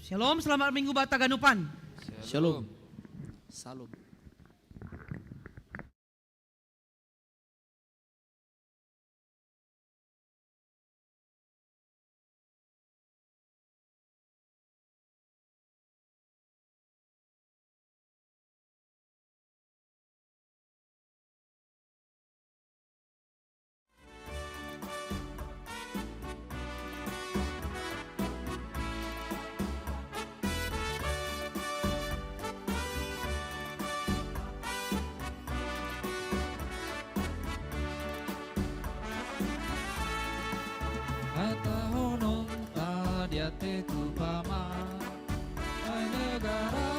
F: Shalom, selamat Minggu Bata Ganupan.
G: Shalom. Salam. yate tu pama ai negara